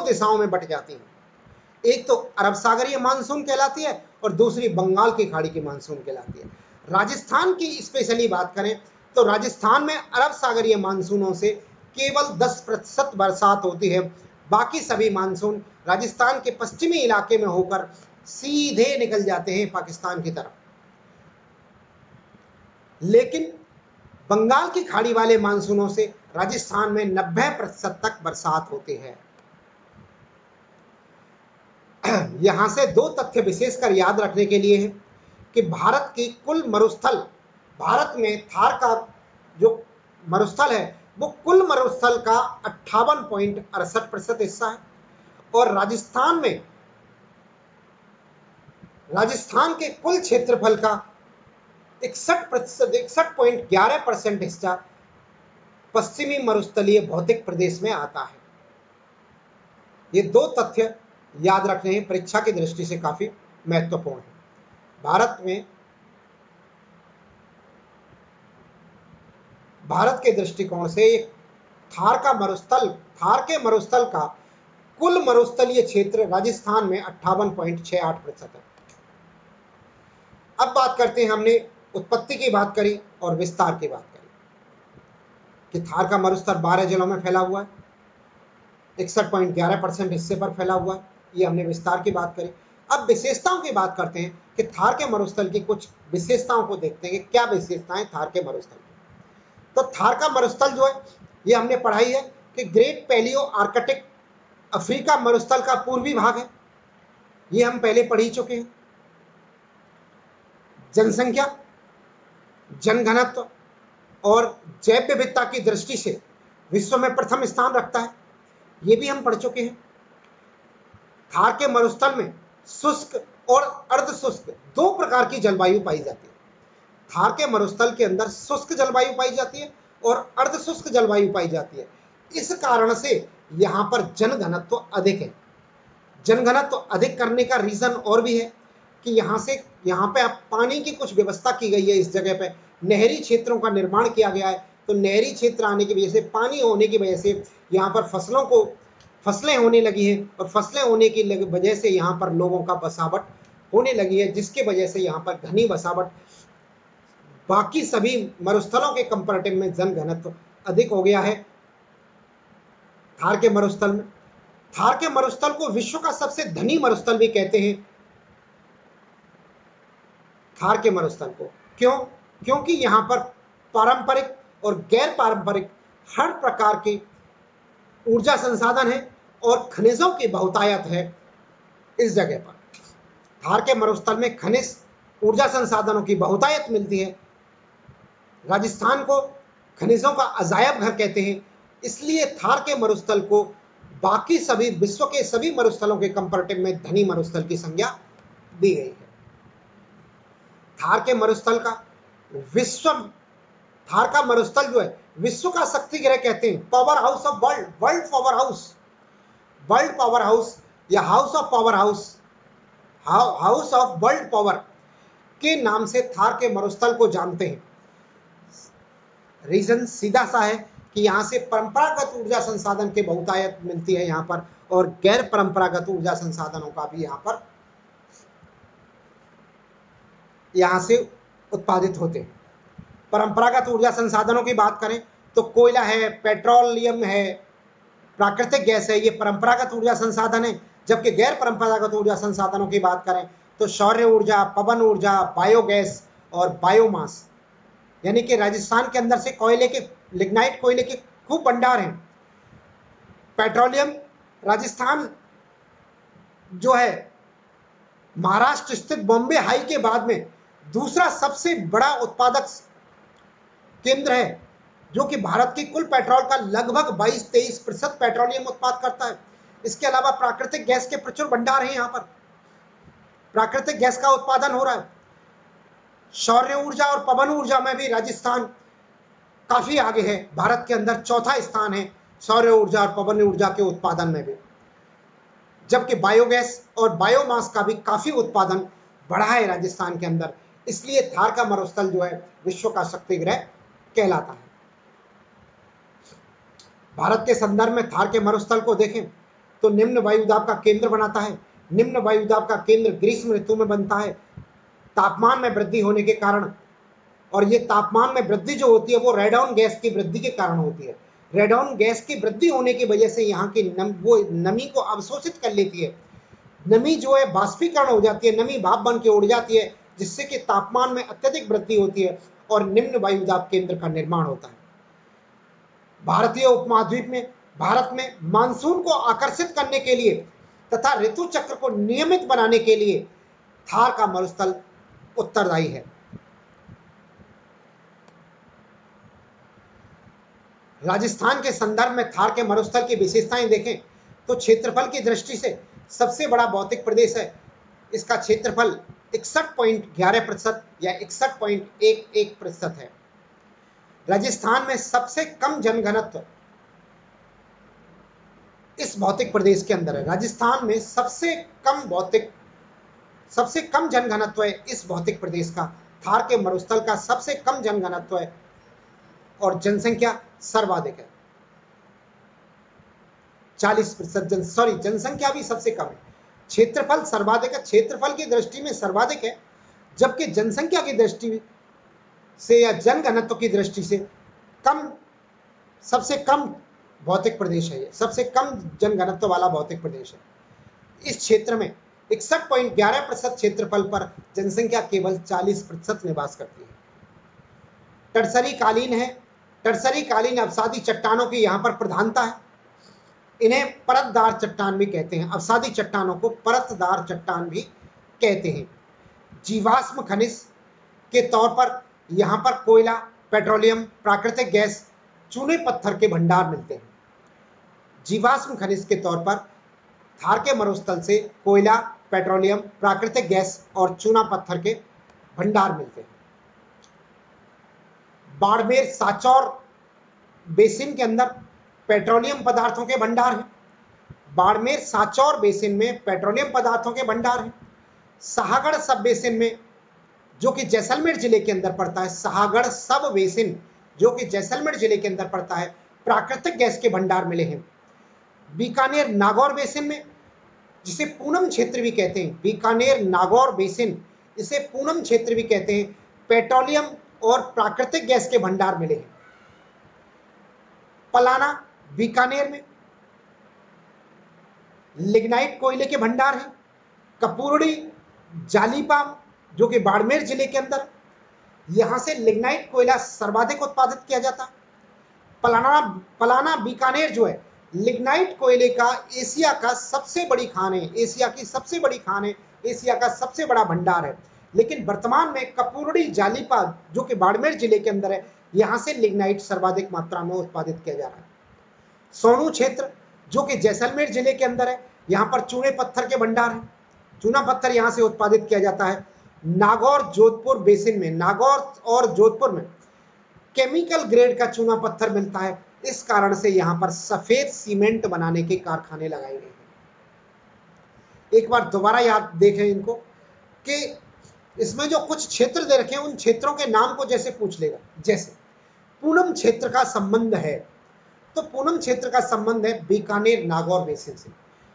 दिशाओं में बट जाती हैं। एक तो अरब सागरीय मानसून कहलाती है और दूसरी बंगाल की खाड़ी की मानसून कहलाती है। राजस्थान की स्पेशली बात करें तो राजस्थान में अरब सागरीय मानसूनों से केवल 10% बरसात होती है। बाकी सभी मानसून राजस्थान के पश्चिमी इलाके में होकर सीधे निकल जाते हैं पाकिस्तान की तरफ। लेकिन बंगाल की खाड़ी वाले मानसूनों से राजस्थान में 90% तक बरसात होती है। यहां से दो तथ्य विशेषकर याद रखने के लिए हैं कि भारत में थार का जो मरुस्थल है, वो कुल मरुस्थल का 58.68% हिस्सा है और राजस्थान के कुल क्षेत्रफल का 61.11% हिस्सा पश्चिमी मरुस्थलीय भौतिक प्रदेश में आता है। ये दो तथ्य याद रखने हैं, परीक्षा की दृष्टि से काफी महत्वपूर्ण है। भारत के दृष्टिकोण से थार के मरुस्थल का कुल मरुस्थलीय क्षेत्र राजस्थान में 58.68% है। अब बात करते हैं, हमने उत्पत्ति की बात करी और विस्तार की बात करी कि थार का मरुस्थल 12 जिलों में फैला हुआ है, 61.11% हिस्से पर फैला हुआ है। ये हमने विस्तार की बात करी। अब विशेषताओं की बात करते हैं कि थार के मरुस्थल की कुछ विशेषताओं को देखते हैं कि क्या विशेषताएं थार के मरुस्थल की। तो थार का मरुस्थल जो है, ये हमने पढ़ाई है कि ग्रेट पैलियो आर्कटिक अफ्रीका मरुस्थल का पूर्वी भाग है। ये हम पहले पढ़ ही चुके हैं। जनसंख्या, जनघनत्व और जैव विविधता की दृष्टि से विश्व में प्रथम स्थान रखता है। ये भी हम पढ़ चुके हैं। थार के मरुस्थल में शुष्क और अर्ध शुष्क दो प्रकार की जलवायु पाई जाती है। थार के मरुस्थल के अंदर शुष्क जलवायु पाई जाती है और अर्ध शुष्क जलवायु पाई जाती है। इस कारण से यहाँ पर जनघनत्व अधिक है। जनघनत्व अधिक करने का रीजन और भी है कि यहाँ पे पानी की कुछ व्यवस्था की गई है। इस जगह पे नहरी क्षेत्रों का निर्माण किया गया है, तो नहरी क्षेत्र आने की वजह से, पानी होने की वजह से यहाँ पर फसलें होने लगी हैं और फसलें होने की वजह से यहाँ पर लोगों का बसावट होने लगी है, जिसके वजह से यहाँ पर घनी बसावट, बाकी सभी मरुस्थलों के कंपैरेटिव में जनघनत्व अधिक हो गया है थार के मरुस्थल में। थार के मरुस्थल को विश्व का सबसे धनी मरुस्थल भी कहते हैं। थार के मरुस्थल को क्योंकि यहाँ पर पारंपरिक और गैर पारंपरिक हर प्रकार के ऊर्जा संसाधन है और खनिजों की बहुतायत है। इस जगह पर थार के मरुस्थल में खनिज ऊर्जा संसाधनों की बहुतायत मिलती है। राजस्थान को खनिजों का अजायब घर कहते हैं, इसलिए थार के मरुस्थल को बाकी सभी विश्व के सभी मरुस्थलों के कंपैरेटिव में धनी मरुस्थल की संज्ञा दी गई है। थार का मरुस्थल जो है, विश्व का शक्ति ग्रह कहते हैं, power house of world power house या हाउस ऑफ वर्ल्ड पावर के नाम से थार के मरुस्थल को जानते हैं। रीजन सीधा सा है कि यहाँ से परंपरागत ऊर्जा संसाधन की बहुतायत मिलती है यहाँ पर, और गैर परंपरागत ऊर्जा संसाधनों का भी यहाँ पर यहाँ से उत्पादित होते हैं। परंपरागत ऊर्जा संसाधनों की बात करें तो कोयला है, पेट्रोलियम है, प्राकृतिक गैस है, ये परंपरागत ऊर्जा संसाधन है। जबकि गैर परंपरागत ऊर्जा संसाधनों की बात करें तो सौर ऊर्जा, पवन ऊर्जा, बायोगैस और बायोमास। यानी कि राजस्थान के अंदर से कोयले के, लिग्नाइट कोयले के खूब भंडार हैं। पेट्रोलियम, राजस्थान जो है महाराष्ट्र स्थित बॉम्बे हाई के बाद में दूसरा सबसे बड़ा उत्पादक केंद्र है, जो कि भारत की कुल पेट्रोल का लगभग 22-23% पेट्रोलियम उत्पाद करता है। इसके अलावा प्राकृतिक गैस के प्रचुर भंडार हैं। यहाँ पर प्राकृतिक गैस का उत्पादन हो रहा है। सौर ऊर्जा और पवन ऊर्जा में भी राजस्थान काफी आगे है। भारत के अंदर चौथा स्थान है सौर ऊर्जा और पवन ऊर्जा के उत्पादन में भी। जबकि बायोगैस और बायोमास का भी काफी उत्पादन बढ़ा है राजस्थान के अंदर। इसलिए थार का मरुस्थल जो है विश्व का शक्ति ग्रह कहलाता है। भारत के संदर्भ में थार के मरुस्थल को देखें तो निम्न वायुदाब का केंद्र बनाता है। निम्न वायुदाब का केंद्र ग्रीष्म ऋतु में बनता है। तापमान में वृद्धि होने के कारण, और ये तापमान में वृद्धि जो होती है वो रेडॉन गैस की वृद्धि के कारण होती है। रेडॉन गैस की वृद्धि होने की वजह से यहाँ की वो नमी को अवशोषित कर लेती है। नमी जो है बाष्पीकरण हो जाती है, नमी भाप बन के उड़ जाती है, जिससे कि तापमान में अत्यधिक वृद्धि होती है और निम्न वायुदाब केंद्र का निर्माण होता है। भारतीय उपमहाद्वीप में, भारत में मानसून को आकर्षित करने के लिए तथा ऋतु चक्र को नियमित बनाने के लिए थार का मरुस्थल उत्तरदायी है। राजस्थान के संदर्भ में थार के मरुस्थल की विशेषताएं देखें तो क्षेत्रफल की दृष्टि से सबसे बड़ा भौतिक प्रदेश है। इसका क्षेत्रफल 61.11% या 61.11% है। राजस्थान में सबसे कम जनघनत्व इस भौतिक प्रदेश के अंदर है। राजस्थान में सबसे कम जनघनत्व है इस भौतिक प्रदेश का। थार के मरुस्थल का सबसे कम जनघनत्व है और जनसंख्या सर्वाधिक है। 40% जनसंख्या भी सबसे कम है। क्षेत्रफल सर्वाधिक है, क्षेत्रफल की दृष्टि में सर्वाधिक है, जबकि जनसंख्या की दृष्टि से या जनघनत्व की दृष्टि से सबसे कम भौतिक प्रदेश है। ये सबसे कम जनघनत्व वाला भौतिक प्रदेश है। इस क्षेत्र में 61.11% क्षेत्रफल पर जनसंख्या केवल 40% निवास करती है। टर्सरी कालीन है। टर्सरी कालीन अवसादी चट्टानों की यहाँ पर प्रधानता है। इन्हें परतदार चट्टान भी कहते हैं। अवसादी चट्टानों को परतदार चट्टान भी कहते हैं। जीवाश्म खनिज के तौर पर यहाँ पर कोयला, पेट्रोलियम, प्राकृतिक गैस, चूने पत्थर के भंडार मिलते हैं। जीवाश्म खनिज के तौर पर थार के मरुस्थल से कोयला, पेट्रोलियम, प्राकृतिक गैस और चूना पत्थर के भंडार मिलते हैं। बाड़मेर सांचौर बेसिन के अंदर पेट्रोलियम पदार्थों के भंडार हैं। बाड़मेर सांचौर बेसिन में पेट्रोलियम पदार्थों के भंडार हैं। सहागढ़ सब बेसिन में, जो कि जैसलमेर जिले के अंदर पड़ता है, सहागढ़ सब बेसिन जो कि जैसलमेर जिले के अंदर पड़ता है, प्राकृतिक गैस के भंडार मिले हैं। बीकानेर नागौर बेसिन में, जिसे पूनम क्षेत्र भी कहते हैं, बीकानेर नागौर बेसिन, इसे पूनम क्षेत्र भी कहते हैं, पेट्रोलियम और प्राकृतिक गैस के भंडार मिले हैं। पलाना बीकानेर में लिग्नाइट कोयले के भंडार हैं। कपूरड़ी जालीपाम जो कि बाड़मेर जिले के अंदर, यहां से लिग्नाइट कोयला सर्वाधिक उत्पादित किया जाता है। पलाना बीकानेर जो है लिग्नाइट कोयले का एशिया का सबसे बड़ी खान है, एशिया की सबसे बड़ी खान है, एशिया का सबसे बड़ा भंडार है। लेकिन वर्तमान में कपूरड़ी जालीपा जो कि बाड़मेर जिले के अंदर है, यहां से लिग्नाइट सर्वाधिक मात्रा में उत्पादित किया जा रहा है। सोनू क्षेत्र जो कि जैसलमेर जिले के अंदर है, यहाँ पर चूने पत्थर के भंडार हैं। चूना पत्थर यहाँ से उत्पादित किया जाता है। नागौर जोधपुर बेसिन में, नागौर और जोधपुर में केमिकल ग्रेड का चूना पत्थर मिलता है। इस कारण से यहाँ पर सफेद सीमेंट बनाने के कारखाने लगाए गए हैं। एक बार दोबारा याद देखें इनको कि इसमें जो कुछ क्षेत्र दे रखे हैं उन क्षेत्रों के नाम को जैसे पूछ लेगा। जैसे पूनम क्षेत्र का संबंध है, तो पूनम क्षेत्र का संबंध है बीकानेर नागौर बेसिन से।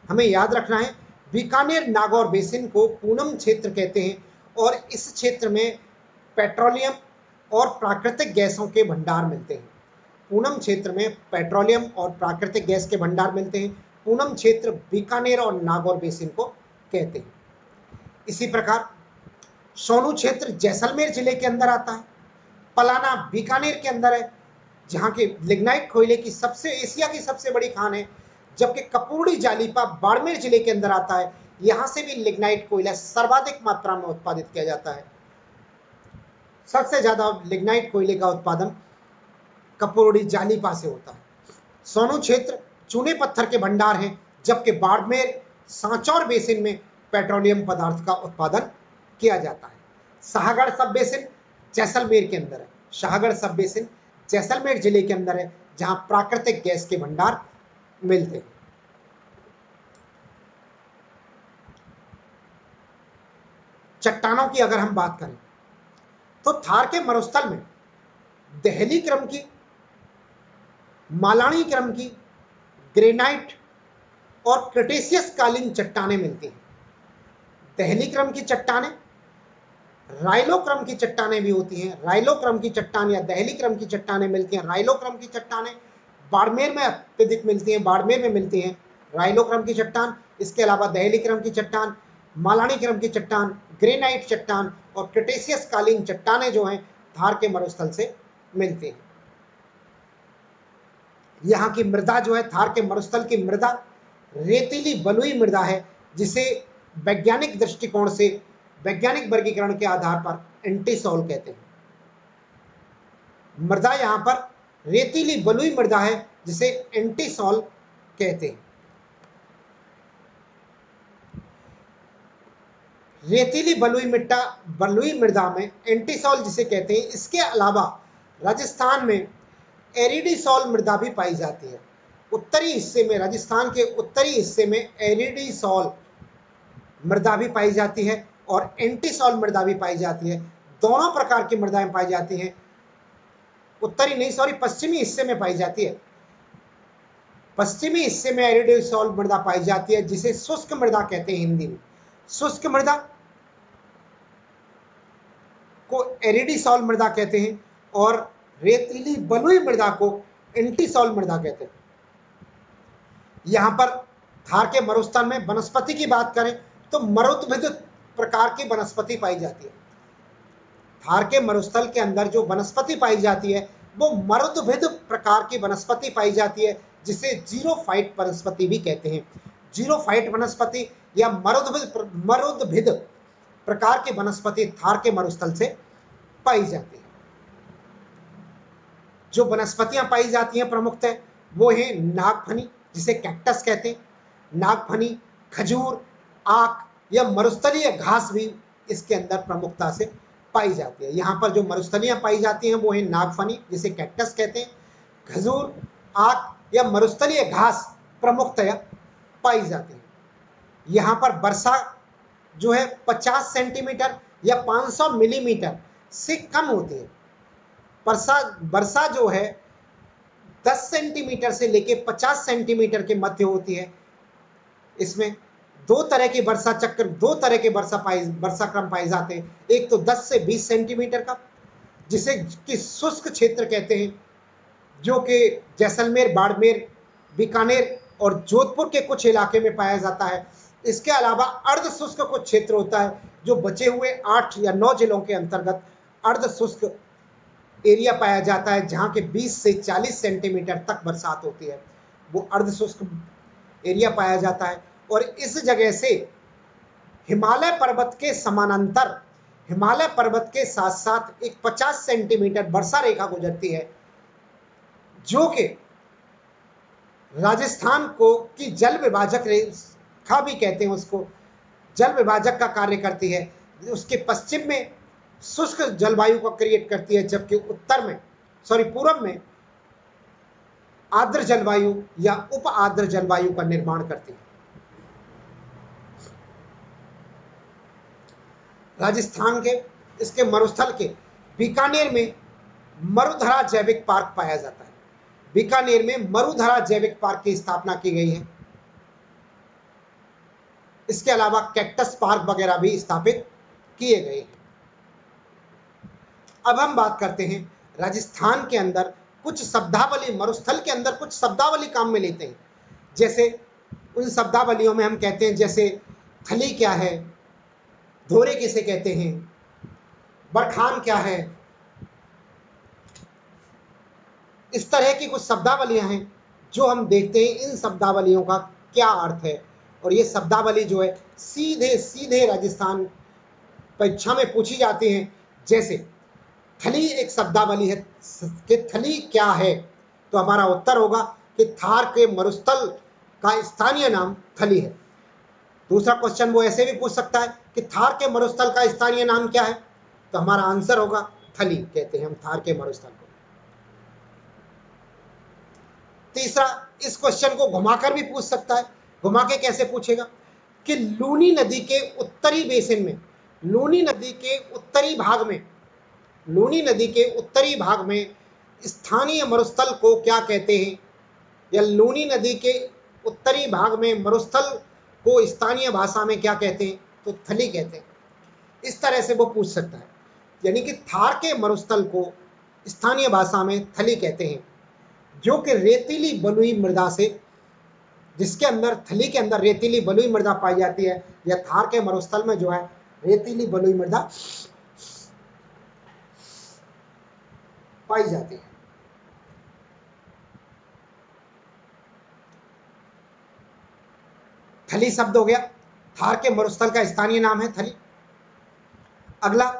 हमें याद रखना है बीकानेर नागौर बेसिन को पूनम क्षेत्र कहते हैं और इस क्षेत्र में पेट्रोलियम और प्राकृतिक गैसों के भंडार मिलते हैं। पूनम क्षेत्र में पेट्रोलियम और प्राकृतिक गैस के भंडार मिलते हैं। पूनम क्षेत्र बीकानेर और नागौर बेसिन को कहते हैं। इसी प्रकार सोनू क्षेत्र जैसलमेर जिले के अंदर आता है। पलाना बीकानेर के अंदर है, जहां के लिग्नाइट कोयले की एशिया की सबसे बड़ी खान है। जबकि कपूर्ड़ी जालीपा बाड़मेर जिले के अंदर आता है। यहां से भी लिग्नाइट कोयला सर्वाधिक मात्रा में उत्पादित किया जाता है। सबसे ज्यादा लिग्नाइट कोयले का उत्पादन कपूर्ड़ी जालीपा से होता है। सोनू क्षेत्र चूने पत्थर के भंडार हैं, जबकि बाड़मेर सांचौर बेसिन में पेट्रोलियम पदार्थ का उत्पादन किया जाता है। शाहगढ़ सब बेसिन जैसलमेर के अंदर है। शाहगढ़ सब बेसिन जैसलमेर जिले के अंदर है, जहां प्राकृतिक गैस के भंडार मिलते हैं। चट्टानों की अगर हम बात करें तो थार के मरुस्थल में दहली क्रम की, मालानी क्रम की, ग्रेनाइट और क्रिटेशियस कालीन चट्टानें मिलती हैं। दहली क्रम की चट्टानें, राइलो क्रम की चट्टानें भी होती हैं। राइलो क्रम की चट्टान या दहली क्रम की चट्टानें मिलती हैं। राइलो क्रम की चट्टानें बाड़मेर में अत्यधिक मिलती हैं, बाड़मेर में मिलती हैं राइलो क्रम की चट्टान। इसके अलावा दहली क्रम की चट्टान, मालानी क्रम की चट्टान, ग्रेनाइट चट्टान और क्रिटेशियस कालीन चट्टानें जो हैं थार के मरुस्थल से मिलती हैं। यहाँ की मृदा जो है, थार के मरुस्थल की मृदा रेतीली बलुई मृदा है, जिसे वैज्ञानिक दृष्टिकोण से, वैज्ञानिक वर्गीकरण के आधार पर एंटीसॉल कहते हैं। मृदा यहाँ पर रेतीली बलुई मृदा है, जिसे एंटीसॉल कहते हैं। रेतीली बलुई मृदा में एंटीसॉल जिसे कहते हैं। इसके अलावा राजस्थान में एरिडीसॉल मृदा भी पाई जाती है। उत्तरी हिस्से में, राजस्थान के उत्तरी हिस्से में एरिडीसॉल मृदा भी पाई जाती है और एंटीसॉल मृदा भी पाई जाती है। दोनों प्रकार की मृदाएं पाई जाती हैं। पश्चिमी हिस्से में पाई जाती है। पश्चिमी हिस्से में एरिडीसॉल मृदा पाई जाती है, जिसे शुष्क मृदा कहते हैं हिंदी में। शुष्क मृदा को एरिडीसॉल मृदा कहते हैं और रेतीली बलुई मृदा को एंटीसॉल मृदा कहते हैं। यहां पर थार के मरुस्थल में वनस्पति की बात करें तो मरुद्भिद प्रकार की वनस्पति पाई जाती है। थार के मरुस्थल के अंदर जो वनस्पति पाई जाती है वो मरुद्भिद प्रकार की वनस्पति पाई जाती है, जिसे जीरोफाइट वनस्पति भी कहते हैं। जीरोफाइट वनस्पति या मरुद्भिद प्रकार की वनस्पति थार के मरुस्थल से पाई जाती है। जो वनस्पतियां पाई जाती हैं प्रमुखतः वो है नागफनी, जिसे कैक्टस कहते हैं। नागफनी, खजूर, आक या मरुस्थलीय घास भी इसके अंदर प्रमुखता से पाई जाती है। यहाँ पर जो मरुस्थलियां पाई जाती हैं वो है नागफनी, जिसे कैक्टस कहते हैं। खजूर, आक या मरुस्थलीय घास प्रमुखतया पाई जाती है। यहाँ पर वर्षा जो है 50 सेंटीमीटर या 500 मिलीमीटर से कम होती है। वर्षा जो है 10 सेंटीमीटर से लेकर 50 सेंटीमीटर के मध्य होती है। इसमें दो तरह के वर्षा क्रम पाए जाते हैं। एक तो 10 से 20 सेंटीमीटर का, जिसे कि शुष्क क्षेत्र कहते हैं, जो कि जैसलमेर, बाड़मेर, बीकानेर और जोधपुर के कुछ इलाके में पाया जाता है। इसके अलावा अर्ध शुष्क कुछ क्षेत्र होता है, जो बचे हुए 8 या 9 जिलों के अंतर्गत अर्ध शुष्क एरिया पाया जाता है, जहां के 20 से 40 सेंटीमीटर तक बरसात होती है। वो अर्ध शुष्क एरिया पाया जाता है। और इस जगह से हिमालय पर्वत के समानांतर, हिमालय पर्वत के साथ साथ एक 50 सेंटीमीटर वर्षा रेखा गुजरती है, जो कि राजस्थान को की जल विभाजक रेखा भी कहते हैं। उसको जल विभाजक का कार्य करती है। उसके पश्चिम में शुष्क जलवायु को क्रिएट करती है, जबकि पूरब में आर्द्र जलवायु या उप आर्द्र जलवायु का निर्माण करती है। राजस्थान के इसके मरुस्थल के बीकानेर में मरुधरा जैविक पार्क पाया जाता है। बीकानेर में मरुधरा जैविक पार्क की स्थापना की गई है। इसके अलावा कैक्टस पार्क वगैरह भी स्थापित किए गए हैं। अब हम बात करते हैं राजस्थान के अंदर कुछ शब्दावली, मरुस्थल के अंदर कुछ शब्दावली काम में लेते हैं। जैसे उन शब्दावलियों में हम कहते हैं, जैसे थली क्या है, धोरे किसे कहते हैं, बरखान क्या है, इस तरह की कुछ शब्दावलियां हैं जो हम देखते हैं इन शब्दावलियों का क्या अर्थ है। और ये शब्दावली जो है सीधे सीधे राजस्थान परीक्षा में पूछी जाती हैं। जैसे थली एक शब्दावली है कि थली क्या है, तो हमारा उत्तर होगा कि थार के मरुस्थल का स्थानीय नाम थली है। दूसरा क्वेश्चन वो ऐसे भी पूछ सकता है कि थार के मरुस्थल का स्थानीय नाम क्या है, तो हमारा आंसर होगा थली, कहते हैं हम थार के मरुस्थल को। तीसरा, इस क्वेश्चन को घुमाकर भी पूछ सकता है। घुमा के कैसे पूछेगा कि लूनी नदी के उत्तरी बेसिन में, लूनी नदी के उत्तरी भाग में, लूनी नदी के उत्तरी भाग में स्थानीय मरुस्थल को क्या कहते हैं, या लूनी नदी के उत्तरी भाग में मरुस्थल को स्थानीय भाषा में क्या कहते हैं, तो थली कहते हैं। इस तरह से वो पूछ सकता है। यानी कि थार के मरुस्थल को स्थानीय भाषा में थली कहते हैं, जो कि रेतीली बलुई मृदा से, जिसके अंदर थली के अंदर रेतीली बलुई मृदा पाई जाती है, या थार के मरुस्थल में जो है रेतीली बलुई मृदा पाई जाती है। थली शब्द हो गया, थार के मरुस्थल का स्थानीय नाम है थली। अगला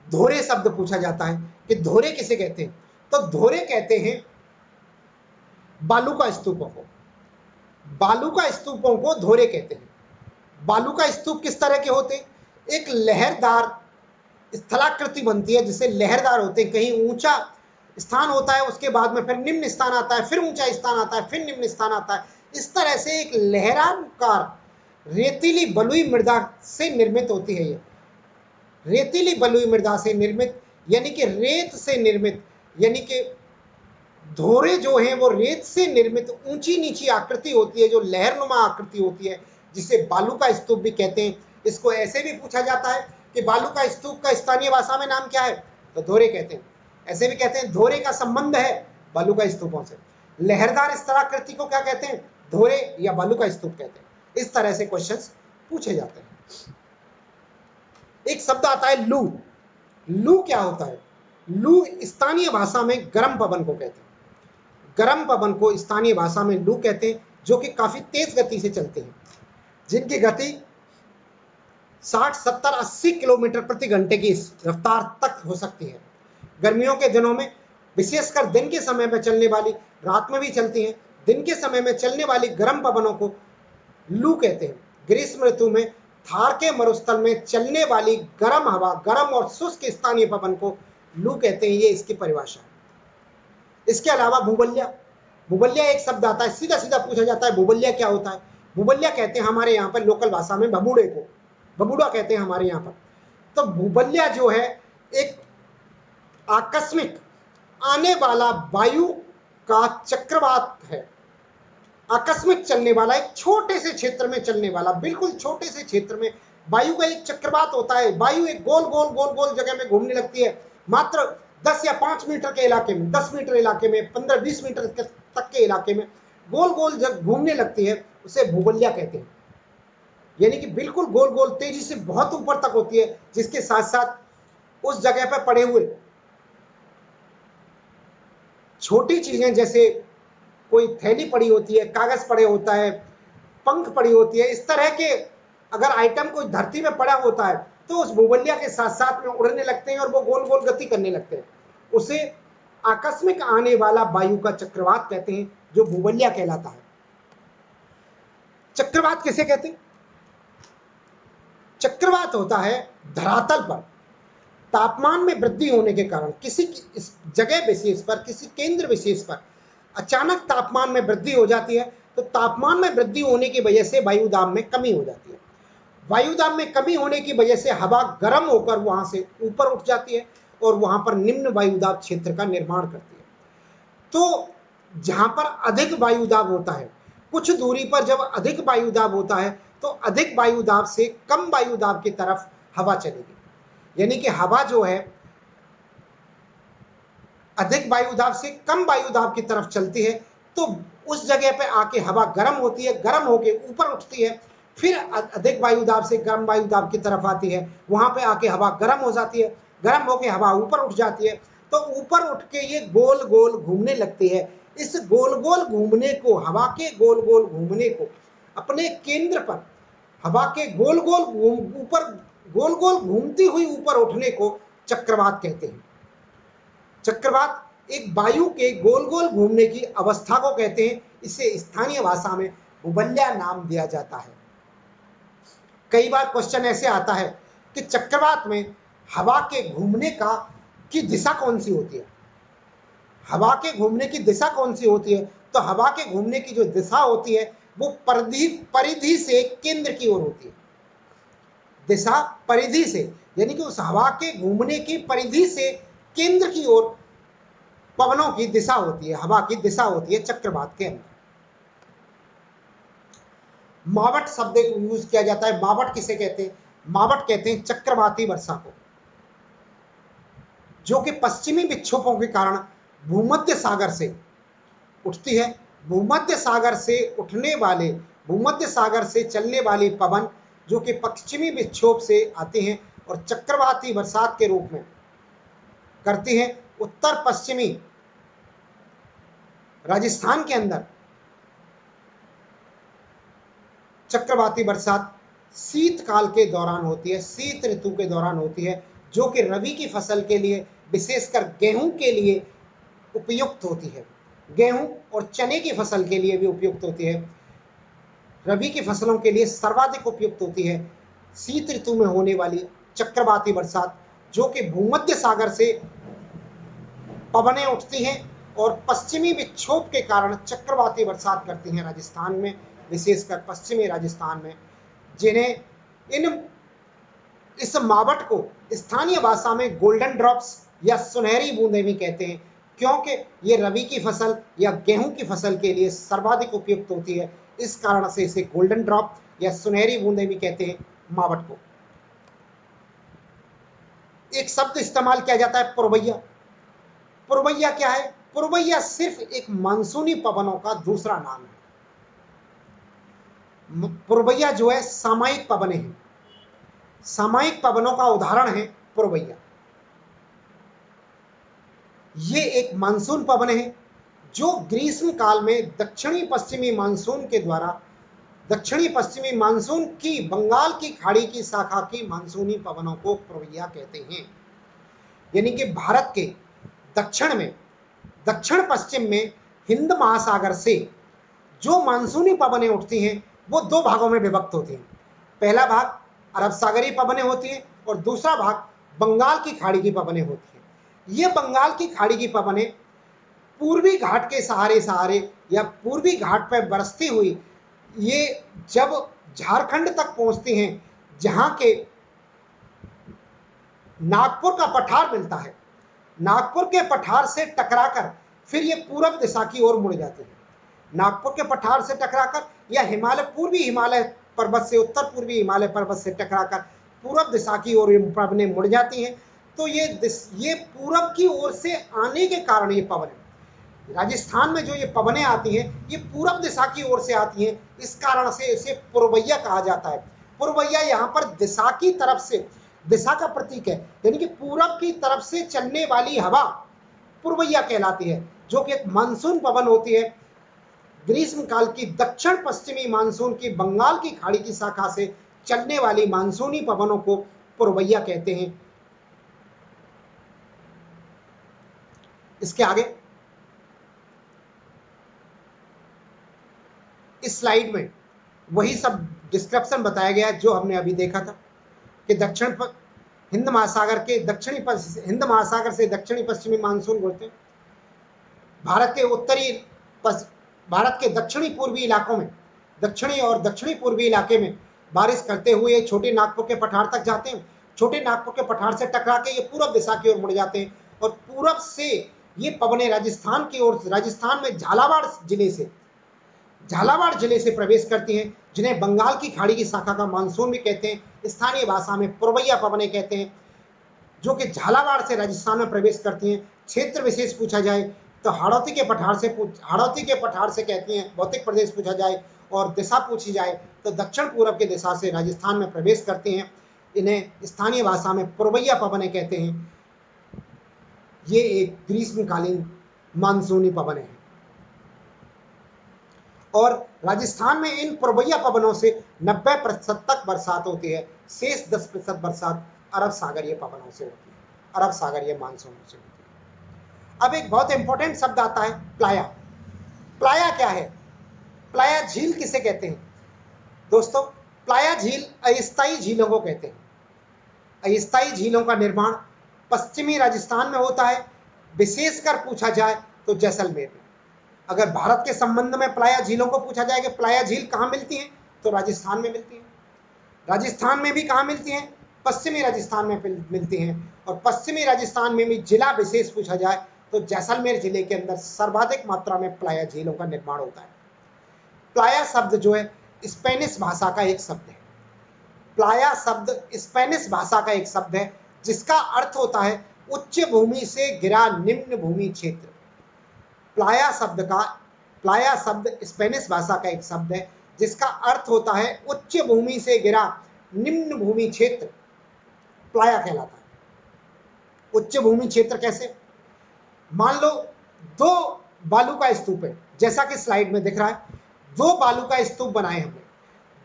धोरे शब्द पूछा जाता है कि धोरे किसे कहते हैं, तो धोरे कहते हैं बालू का स्तूपों को, बालू का स्तूपों को धोरे कहते हैं। बालू का स्तूप किस तरह के होते हैं, एक लहरदार स्थलाकृति बनती है जिसे लहरदार होते हैं, कहीं ऊंचा स्थान होता है, उसके बाद में फिर निम्न स्थान आता है, फिर ऊंचा स्थान आता है, फिर निम्न स्थान आता है। इस तरह से एक लहराकार रेतीली बलुई मृदा से निर्मित होती है। ये रेतीली बलुई मृदा से निर्मित, यानी कि रेत से निर्मित, यानी कि धोरे जो हैं वो रेत से निर्मित ऊंची नीची आकृति होती है, जो लहरनुमा आकृति होती है, जिसे बालू का स्तूप भी कहते हैं। इसको ऐसे भी पूछा जाता है कि बालू का स्तूप का स्थानीय भाषा में नाम क्या है, तो धोरे कहते हैं। ऐसे भी कहते हैं धोरे का संबंध है बालू का स्तूपों से। लहरदार स्थलाकृति को क्या कहते हैं, धोरे या बालू का स्तूप कहते हैं। इस तरह से क्वेश्चंस पूछे जाते हैं। एक शब्द आता है लू। लू क्या होता है, लू स्थानीय भाषा में गर्म पवन को कहते हैं। गर्म पवन को स्थानीय भाषा में लू कहते हैं, जो कि काफी तेज गति से चलते हैं, जिनकी गति 60, 70, 80 किलोमीटर प्रति घंटे की रफ्तार तक हो सकती है। गर्मियों के दिनों में विशेषकर दिन के समय में चलने वाली, रात में भी चलती हैं, दिन के समय में चलने वाली गर्म पवनों को लू कहते हैं। ग्रीष्म ऋतु में थार के मरुस्थल में चलने वाली गर्म हवा, गर्म और शुष्क स्थानीय पवन को लू कहते हैं। ये इसकी परिभाषा है। इसके अलावा भूबल्या, भूबल्या एक शब्द आता है, सीधा सीधा पूछा जाता है भूबल्या क्या होता है। भूबल्या कहते हैं हमारे यहाँ पर लोकल भाषा में भबूड़े को, भबूड़ा कहते हैं हमारे यहाँ पर। तो भूबल्या जो है एक आकस्मिक आने वाला वायु का चक्रवात है। आकस्मिक चलने वाला, एक छोटे से क्षेत्र में चलने वाला, बिल्कुल छोटे से क्षेत्र में वायु का एक चक्रवात होता है। वायु एक गोल गोल गोल गोल जगह में घूमने लगती है, मात्र 10 या 5 मीटर के इलाके में, 10 मीटर इलाके में, 15-20 मीटर तक के इलाके में गोल गोल जब घूमने लगती है, उसे भूबल्या कहते हैं। यानी कि बिल्कुल गोल गोल तेजी से बहुत ऊपर तक होती है, जिसके साथ साथ उस जगह पर पड़े हुए छोटी चीजें, जैसे कोई थैली पड़ी होती है, कागज पड़े होता है, पंख पड़ी होती है, इस तरह के अगर आइटम कोई धरती में पड़ा होता है तो उस भूबल्या के साथ साथ में उड़ने लगते हैं और वो गोल गोल गति करने लगते हैं। उसे आकस्मिक आने वाला वायु का चक्रवात कहते हैं, जो भूबल्या कहलाता है। चक्रवात किसे कहते हैं, चक्रवात होता है धरातल पर तापमान में वृद्धि होने के कारण, किसी जगह विशेष पर, किसी केंद्र विशेष पर अचानक तापमान में वृद्धि हो जाती है, तो तापमान में वृद्धि होने की वजह से वायुदाब में कमी हो जाती है। वायुदाब में कमी होने की वजह से हवा गर्म होकर वहां से ऊपर उठ जाती है और वहां पर निम्न वायुदाब क्षेत्र का निर्माण करती है। तो जहां पर अधिक वायुदाब होता है, कुछ दूरी पर जब अधिक वायुदाब होता है, तो अधिक वायुदाब से कम वायुदाब की तरफ हवा चलेगी। यानी कि हवा जो है अधिक वायु दाब से कम वायु दाब की तरफ चलती है, तो उस जगह पे आके हवा गर्म होती है, गर्म होके ऊपर उठती है, फिर अधिक वायु दाब से गर्म वायु दाब की तरफ आती है, वहां पे आके हवा गर्म हो जाती है, गर्म होके हवा ऊपर उठ जाती है, तो ऊपर उठ के ये गोल गोल घूमने लगती है। इस गोल गोल घूमने को, हवा के गोल गोल घूमने को, अपने केंद्र पर हवा के गोल गोल ऊपर गोल गोल घूमती हुई ऊपर उठने को चक्रवात कहते हैं। चक्रवात एक वायु के गोल गोल घूमने की अवस्था को कहते हैं। इसे स्थानीय भाषा में भूवल्या नाम दिया जाता है। कई बार क्वेश्चन ऐसे आता है कि चक्रवात में हवा के घूमने की दिशा कौन सी होती है? हवा के घूमने की दिशा कौन सी होती है? तो हवा के घूमने की जो दिशा होती है वो परिधि से केंद्र की ओर होती है। दिशा परिधि से, यानी कि उस हवा के घूमने की परिधि से केंद्र की ओर पवनों की दिशा होती है, हवा की दिशा होती है चक्रवात के अंदर। मावट शब्द यूज किया जाता है। मावट किसे कहते हैं? मावट कहते हैं चक्रवाती वर्षा को, जो कि पश्चिमी विक्षोभों के कारण भूमध्य सागर से उठती है। भूमध्य सागर से भूमध्य सागर से चलने वाली पवन जो कि पश्चिमी विक्षोभ से आते हैं और चक्रवाती बरसात के रूप में करती हैं। उत्तर पश्चिमी राजस्थान के अंदर चक्रवाती बरसात शीतकाल के दौरान होती है, शीत ऋतु के दौरान होती है, जो कि रबी की फसल के लिए, विशेषकर गेहूं के लिए उपयुक्त होती है। गेहूं और चने की फसल के लिए भी उपयुक्त होती है। रबी की फसलों के लिए सर्वाधिक उपयुक्त होती है शीत ऋतु में होने वाली चक्रवाती बरसात, जो कि भूमध्य सागर से पवनें उठती हैं और पश्चिमी विक्षोभ के कारण चक्रवाती बरसात करती हैं राजस्थान में, विशेषकर पश्चिमी राजस्थान में, जिन्हें इस मावट को स्थानीय भाषा में गोल्डन ड्रॉप्स या सुनहरी बूंदें भी कहते हैं, क्योंकि ये रबी की फसल या गेहूं की फसल के लिए सर्वाधिक उपयुक्त होती है। इस कारण से इसे गोल्डन ड्रॉप या सुनहरी बूंदें भी कहते हैं मावट को। एक शब्द इस्तेमाल किया जाता है पुरवैया। पुरवैया क्या है? पुरवैया सिर्फ एक मानसूनी पवनों का दूसरा नाम है। पुरवैया जो है सामयिक पवनें हैं। सामयिक पवनों का उदाहरण है पुरवैया। ये एक मानसून पवन है जो ग्रीष्म काल में दक्षिणी पश्चिमी मानसून के द्वारा, दक्षिणी पश्चिमी मानसून की बंगाल की खाड़ी की शाखा की मानसूनी पवनों को पुरवैया कहते हैं। यानी कि भारत के दक्षिण में, दक्षिण पश्चिम में हिंद महासागर से जो मानसूनी पवनें उठती हैं वो दो भागों में विभक्त होती हैं। पहला भाग अरब सागरीय पवनें होती हैं और दूसरा भाग बंगाल की खाड़ी की पवनें होती हैं। ये बंगाल की खाड़ी की पवनें पूर्वी घाट के सहारे या पूर्वी घाट पर बरसती हुई ये जब झारखंड तक पहुंचती हैं, जहां के नागपुर का पठार मिलता है, नागपुर के पठार से टकराकर फिर ये पूरब दिशा की ओर मुड़ जाते हैं। नागपुर के पठार से टकराकर या पूर्वी हिमालय पर्वत से, उत्तर पूर्वी हिमालय पर्वत से टकराकर पूरब दिशा की ओर पवनें मुड़ जाती हैं। तो ये पूरब की ओर से आने के कारण ये पवन, राजस्थान में जो ये पवनें आती हैं ये पूरब दिशा की ओर से आती हैं, इस कारण से इसे पुरवैया कहा जाता है। पुरवैया यहाँ पर दिशा की तरफ से, दिशा का प्रतीक है, यानी कि पूरब की तरफ से चलने वाली हवा पुरवैया कहलाती है, जो कि एक मानसून पवन होती है। ग्रीष्म काल की दक्षिण पश्चिमी मानसून की बंगाल की खाड़ी की शाखा से चलने वाली मानसूनी पवनों को पुरवैया कहते हैं। इसके आगे इस स्लाइड में वही सब डिस्क्रिप्शन बताया गया है जो हमने अभी देखा था कि हिंद महासागर से दक्षिणी पश्चिमी मानसून गुजरते हैं। भारत के दक्षिणी पूर्वी इलाकों में, दक्षिणी और दक्षिणी पूर्वी इलाके में बारिश करते हुए छोटे नागपुर के पठार तक जाते हैं। छोटे नागपुर के पठार से टकरा के ये पूरब दिशा की ओर मुड़ जाते हैं और पूरब से ये पवनें राजस्थान की ओर, राजस्थान में झालावाड़ जिले से प्रवेश करती हैं, जिन्हें बंगाल की खाड़ी की शाखा का मानसून भी कहते हैं। स्थानीय भाषा में पुरवैया पवनें कहते हैं। जो कि झालावाड़ से राजस्थान में प्रवेश करती हैं। क्षेत्र विशेष पूछा जाए तो हाड़ौती के पठार से कहती हैं। भौतिक प्रदेश पूछा जाए और दिशा पूछी जाए तो दक्षिण पूर्व की दिशा से राजस्थान में प्रवेश करती हैं। इन्हें स्थानीय भाषा में पुरवैया पवनें कहते हैं। ये एक ग्रीष्मकालीन मानसूनी पवन है और राजस्थान में इन पुरवैया पवनों से 90% तक बरसात होती है। शेष 10% बरसात अरब सागरीय पवनों से होती है, अरब सागरीय मानसूनों से होती है। अब एक बहुत इंपॉर्टेंट शब्द आता है प्लाया। प्लाया क्या है? प्लाया झील किसे कहते हैं? दोस्तों, प्लाया झील अस्थायी झीलों को कहते हैं। अस्थायी झीलों का निर्माण पश्चिमी राजस्थान में होता है। विशेषकर पूछा जाए तो जैसलमेर में। अगर भारत के संबंध में प्लाया झीलों को पूछा जाए कि प्लाया झील कहाँ मिलती है, तो राजस्थान में मिलती है। राजस्थान में भी कहाँ मिलती हैं? पश्चिमी राजस्थान में मिलती हैं। और पश्चिमी राजस्थान में भी जिला विशेष पूछा जाए तो जैसलमेर जिले के अंदर सर्वाधिक मात्रा में प्लाया झीलों का निर्माण होता है। प्लाया शब्द जो है स्पेनिश भाषा का एक शब्द है। प्लाया शब्द स्पेनिश भाषा का एक शब्द है जिसका अर्थ होता है उच्च भूमि से घिरा निम्न भूमि क्षेत्र। प्लाया शब्द स्पेनिश भाषा का एक शब्द है जिसका अर्थ होता है उच्च भूमि से घिरा निम्न भूमि क्षेत्र। प्लाया कहलाता है। उच्च भूमि क्षेत्र कैसे? मान लो दो बालू का स्तूप है, जैसा कि स्लाइड में दिख रहा है। दो बालू का स्तूप बनाए हमने।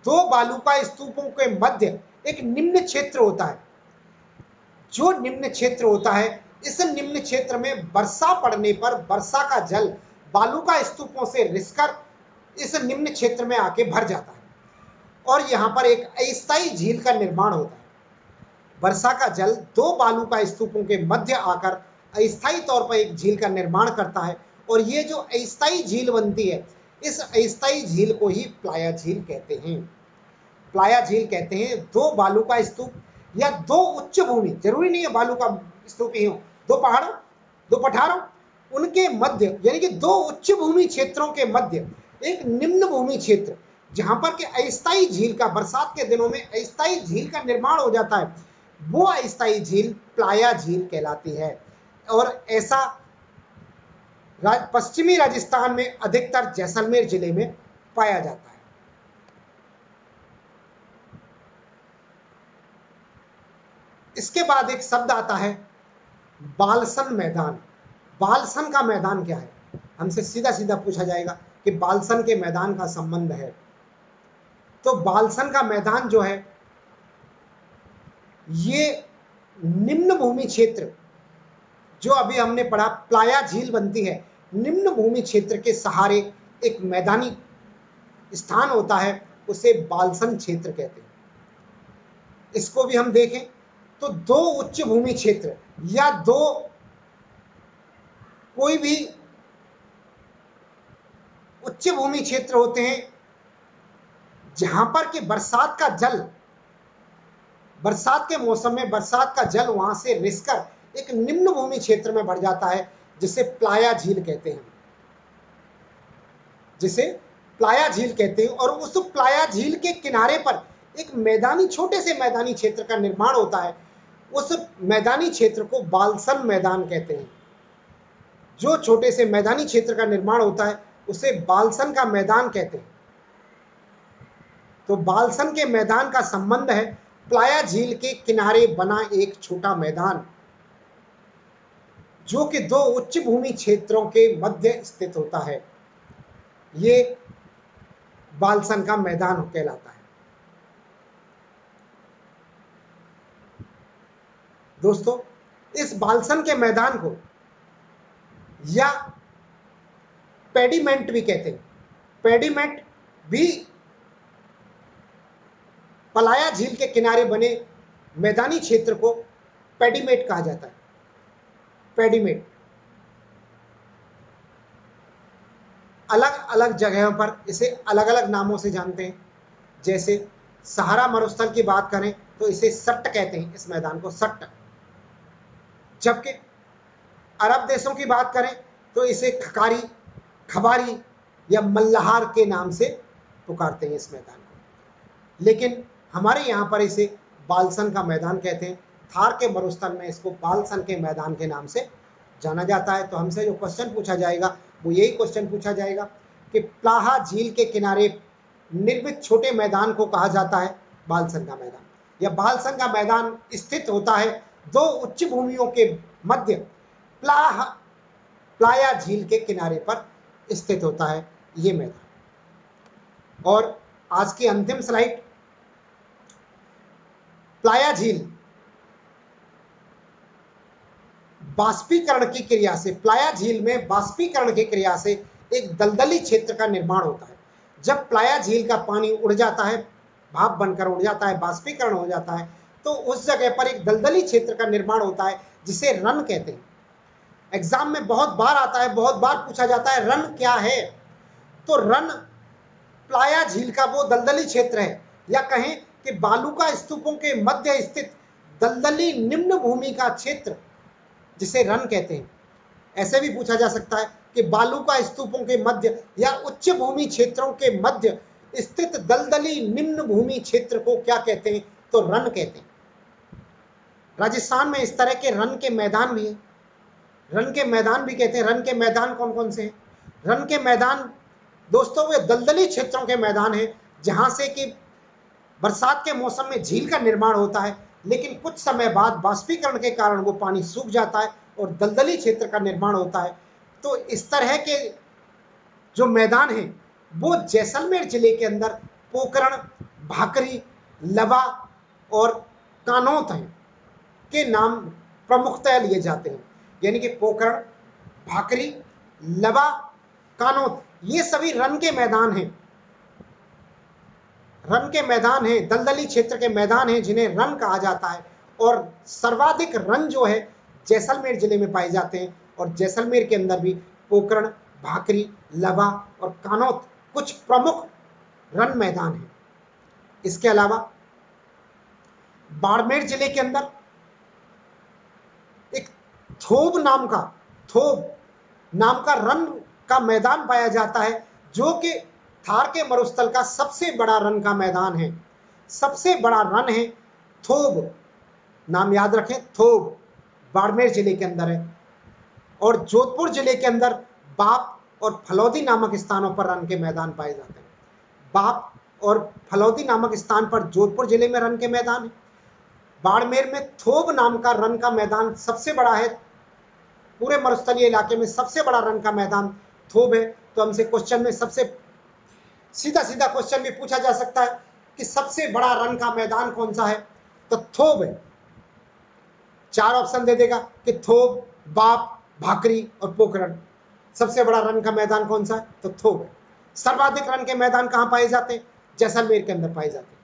दो बालू का स्तूपों के मध्य एक निम्न क्षेत्र होता है। जो निम्न क्षेत्र होता है, इस निम्न क्षेत्र में वर्षा पड़ने पर वर्षा का जल बालू का स्तूपों से रिसकर इस निम्न क्षेत्र में आके भर जाता है और यहाँ पर एक अस्थायी झील का निर्माण होता है। वर्षा का जल दो बालू का स्तूपों के मध्य आकर अस्थायी तौर पर एक झील का निर्माण करता है और ये जो अस्थायी झील बनती है, इस अस्थायी झील को ही प्लाया झील कहते हैं। प्लाया झील कहते हैं दो बालू का स्तूप या दो उच्च भूमि, जरूरी नहीं है बालू का स्तूप ही हो, दो पहाड़ों, दो पठारों, उनके मध्य यानी कि दो उच्च भूमि क्षेत्रों के मध्य एक निम्न भूमि क्षेत्र, जहां पर के अस्थायी झील का, बरसात के दिनों में अस्थायी झील का निर्माण हो जाता है, वो अस्थायी झील प्लाया झील कहलाती है। और ऐसा पश्चिमी राजस्थान में अधिकतर जैसलमेर जिले में पाया जाता है। इसके बाद एक शब्द आता है बालसन मैदान। बालसन का मैदान क्या है? हमसे सीधा सीधा पूछा जाएगा कि बालसन के मैदान का संबंध है। तो बालसन का मैदान जो है, ये निम्न भूमि क्षेत्र जो अभी हमने पढ़ा प्लाया झील बनती है, निम्न भूमि क्षेत्र के सहारे एक मैदानी स्थान होता है, उसे बालसन क्षेत्र कहते हैं। इसको भी हम देखें तो दो उच्च भूमि क्षेत्र या दो कोई भी उच्च भूमि क्षेत्र होते हैं जहां पर कि बरसात का जल, बरसात के मौसम में बरसात का जल वहां से रिसकर एक निम्न भूमि क्षेत्र में भर जाता है, जिसे प्लाया झील कहते हैं, जिसे प्लाया झील कहते हैं। और उस प्लाया झील के किनारे पर एक मैदानी, छोटे से मैदानी क्षेत्र का निर्माण होता है। उस मैदानी क्षेत्र को बालसन मैदान कहते हैं। जो छोटे से मैदानी क्षेत्र का निर्माण होता है उसे बालसन का मैदान कहते हैं। तो बालसन के मैदान का संबंध है प्लाया झील के किनारे बना एक छोटा मैदान, जो कि दो उच्च भूमि क्षेत्रों के मध्य स्थित होता है। ये बालसन का मैदान कहलाता है। दोस्तों, इस बालसन के मैदान को या पेडीमेंट भी कहते हैं। पेडीमेंट भी प्लाया झील के किनारे बने मैदानी क्षेत्र को पेडीमेट कहा जाता है। पेडीमेट अलग अलग जगहों पर इसे अलग अलग नामों से जानते हैं। जैसे सहारा मरुस्थल की बात करें तो इसे सट्ट कहते हैं, इस मैदान को सट्ट। जबकि अरब देशों की बात करें तो इसे खकारी, खबारी या मल्लहार के नाम से पुकारते हैं इस मैदान को। लेकिन हमारे यहाँ पर इसे बालसन का मैदान कहते हैं, थार के मरुस्थल में इसको बालसन के मैदान के नाम से जाना जाता है। तो हमसे जो क्वेश्चन पूछा जाएगा वो यही क्वेश्चन पूछा जाएगा कि प्लाहा झील के किनारे निर्मित छोटे मैदान को कहा जाता है बालसन का मैदान। यह बालसन का मैदान स्थित होता है दो उच्च भूमियों के मध्य प्लाया झील के किनारे पर स्थित होता है ये मैदान। और आज की अंतिम स्लाइड, प्लाया झील बाष्पीकरण की क्रिया से, प्लाया झील में बाष्पीकरण की क्रिया से एक दलदली क्षेत्र का निर्माण होता है। जब प्लाया झील का पानी उड़ जाता है, भाप बनकर उड़ जाता है, बाष्पीकरण हो जाता है, तो उस जगह पर एक दलदली क्षेत्र का निर्माण होता है जिसे रन कहते हैं। एग्जाम में बहुत बार आता है, बहुत बार पूछा जाता है रन क्या है। तो रन प्लाया झील का वो दलदली क्षेत्र है, या कहें कि बालूका स्तूपों के मध्य स्थित दलदली निम्न भूमि का क्षेत्र जिसे रन कहते हैं। ऐसे भी पूछा जा सकता है कि बालूका स्तूपों के मध्य या उच्च भूमि क्षेत्रों के मध्य स्थित दलदली निम्न भूमि क्षेत्र को क्या कहते हैं, तो रन कहते हैं। राजस्थान में इस तरह के रन के मैदान भी हैं, रन के मैदान भी कहते हैं। रन के मैदान कौन कौन से हैं? रन के मैदान दोस्तों वे दलदली क्षेत्रों के मैदान हैं जहां से कि बरसात के मौसम में झील का निर्माण होता है, लेकिन कुछ समय बाद बाष्पीकरण के कारण वो पानी सूख जाता है और दलदली क्षेत्र का निर्माण होता है। तो इस तरह के जो मैदान हैं वो जैसलमेर जिले के अंदर पोकरण, भाकरी, लवा और कानौत हैं के नाम प्रमुखतः लिए जाते हैं। यानी कि पोकरण, भाकरी, लवा, कानौत ये सभी रन के मैदान हैं, रन के मैदान हैं, दलदली क्षेत्र के मैदान हैं जिन्हें रन कहा जाता है। और सर्वाधिक रन जो है जैसलमेर जिले में पाए जाते हैं, और जैसलमेर के अंदर भी पोकरण, भाकरी, लवा और कानौत कुछ प्रमुख रन मैदान हैं। इसके अलावा बाड़मेर जिले के अंदर एक थोब नाम का रन का मैदान पाया जाता है, जो कि थार के मरुस्थल का सबसे बड़ा रन का मैदान है। सबसे बड़ा रन है थोब, नाम याद रखें, थोब बाड़मेर जिले के अंदर है। और जोधपुर जिले के अंदर बाप और फलौदी नामक स्थानों पर रन के मैदान पाए जाते हैं। बाप और फलौदी नामक स्थान पर जोधपुर जिले में रन के मैदान है। बाड़मेर में थोब नाम का रन का मैदान सबसे बड़ा है, पूरे मरुस्थलीय इलाके में सबसे बड़ा रन का मैदान थोब है। तो हमसे क्वेश्चन में सबसे सीधा क्वेश्चन भी पूछा जा सकता है कि सबसे बड़ा रन का मैदान कौन सा है, तो थोब है। 4 ऑप्शन दे देगा कि थोब, बाप, भाकरी और पोकरण। सबसे बड़ा रन का मैदान कौन सा है, तो थोब है। सर्वाधिक रन के मैदान कहां पाए जाते हैं, जैसलमेर के अंदर पाए जाते हैं।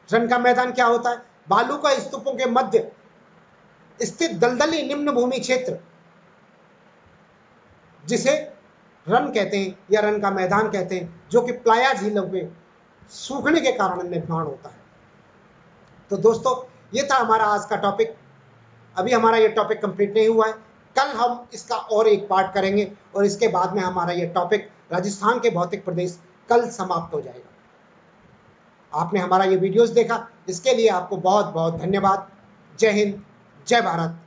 रन का मैदान क्या होता है, बालूका स्तूपों के मध्य स्थित दलदली निम्न भूमि क्षेत्र जिसे रन कहते हैं या रन का मैदान कहते हैं, जो कि प्लाया झीलों में सूखने के कारण निर्माण होता है। तो दोस्तों ये था हमारा आज का टॉपिक। अभी हमारा ये टॉपिक कंप्लीट नहीं हुआ है, कल हम इसका और एक पार्ट करेंगे और इसके बाद में हमारा ये टॉपिक राजस्थान के भौतिक प्रदेश कल समाप्त हो जाएगा। आपने हमारा ये वीडियोस देखा, इसके लिए आपको बहुत बहुत धन्यवाद। जय हिंद, जय भारत।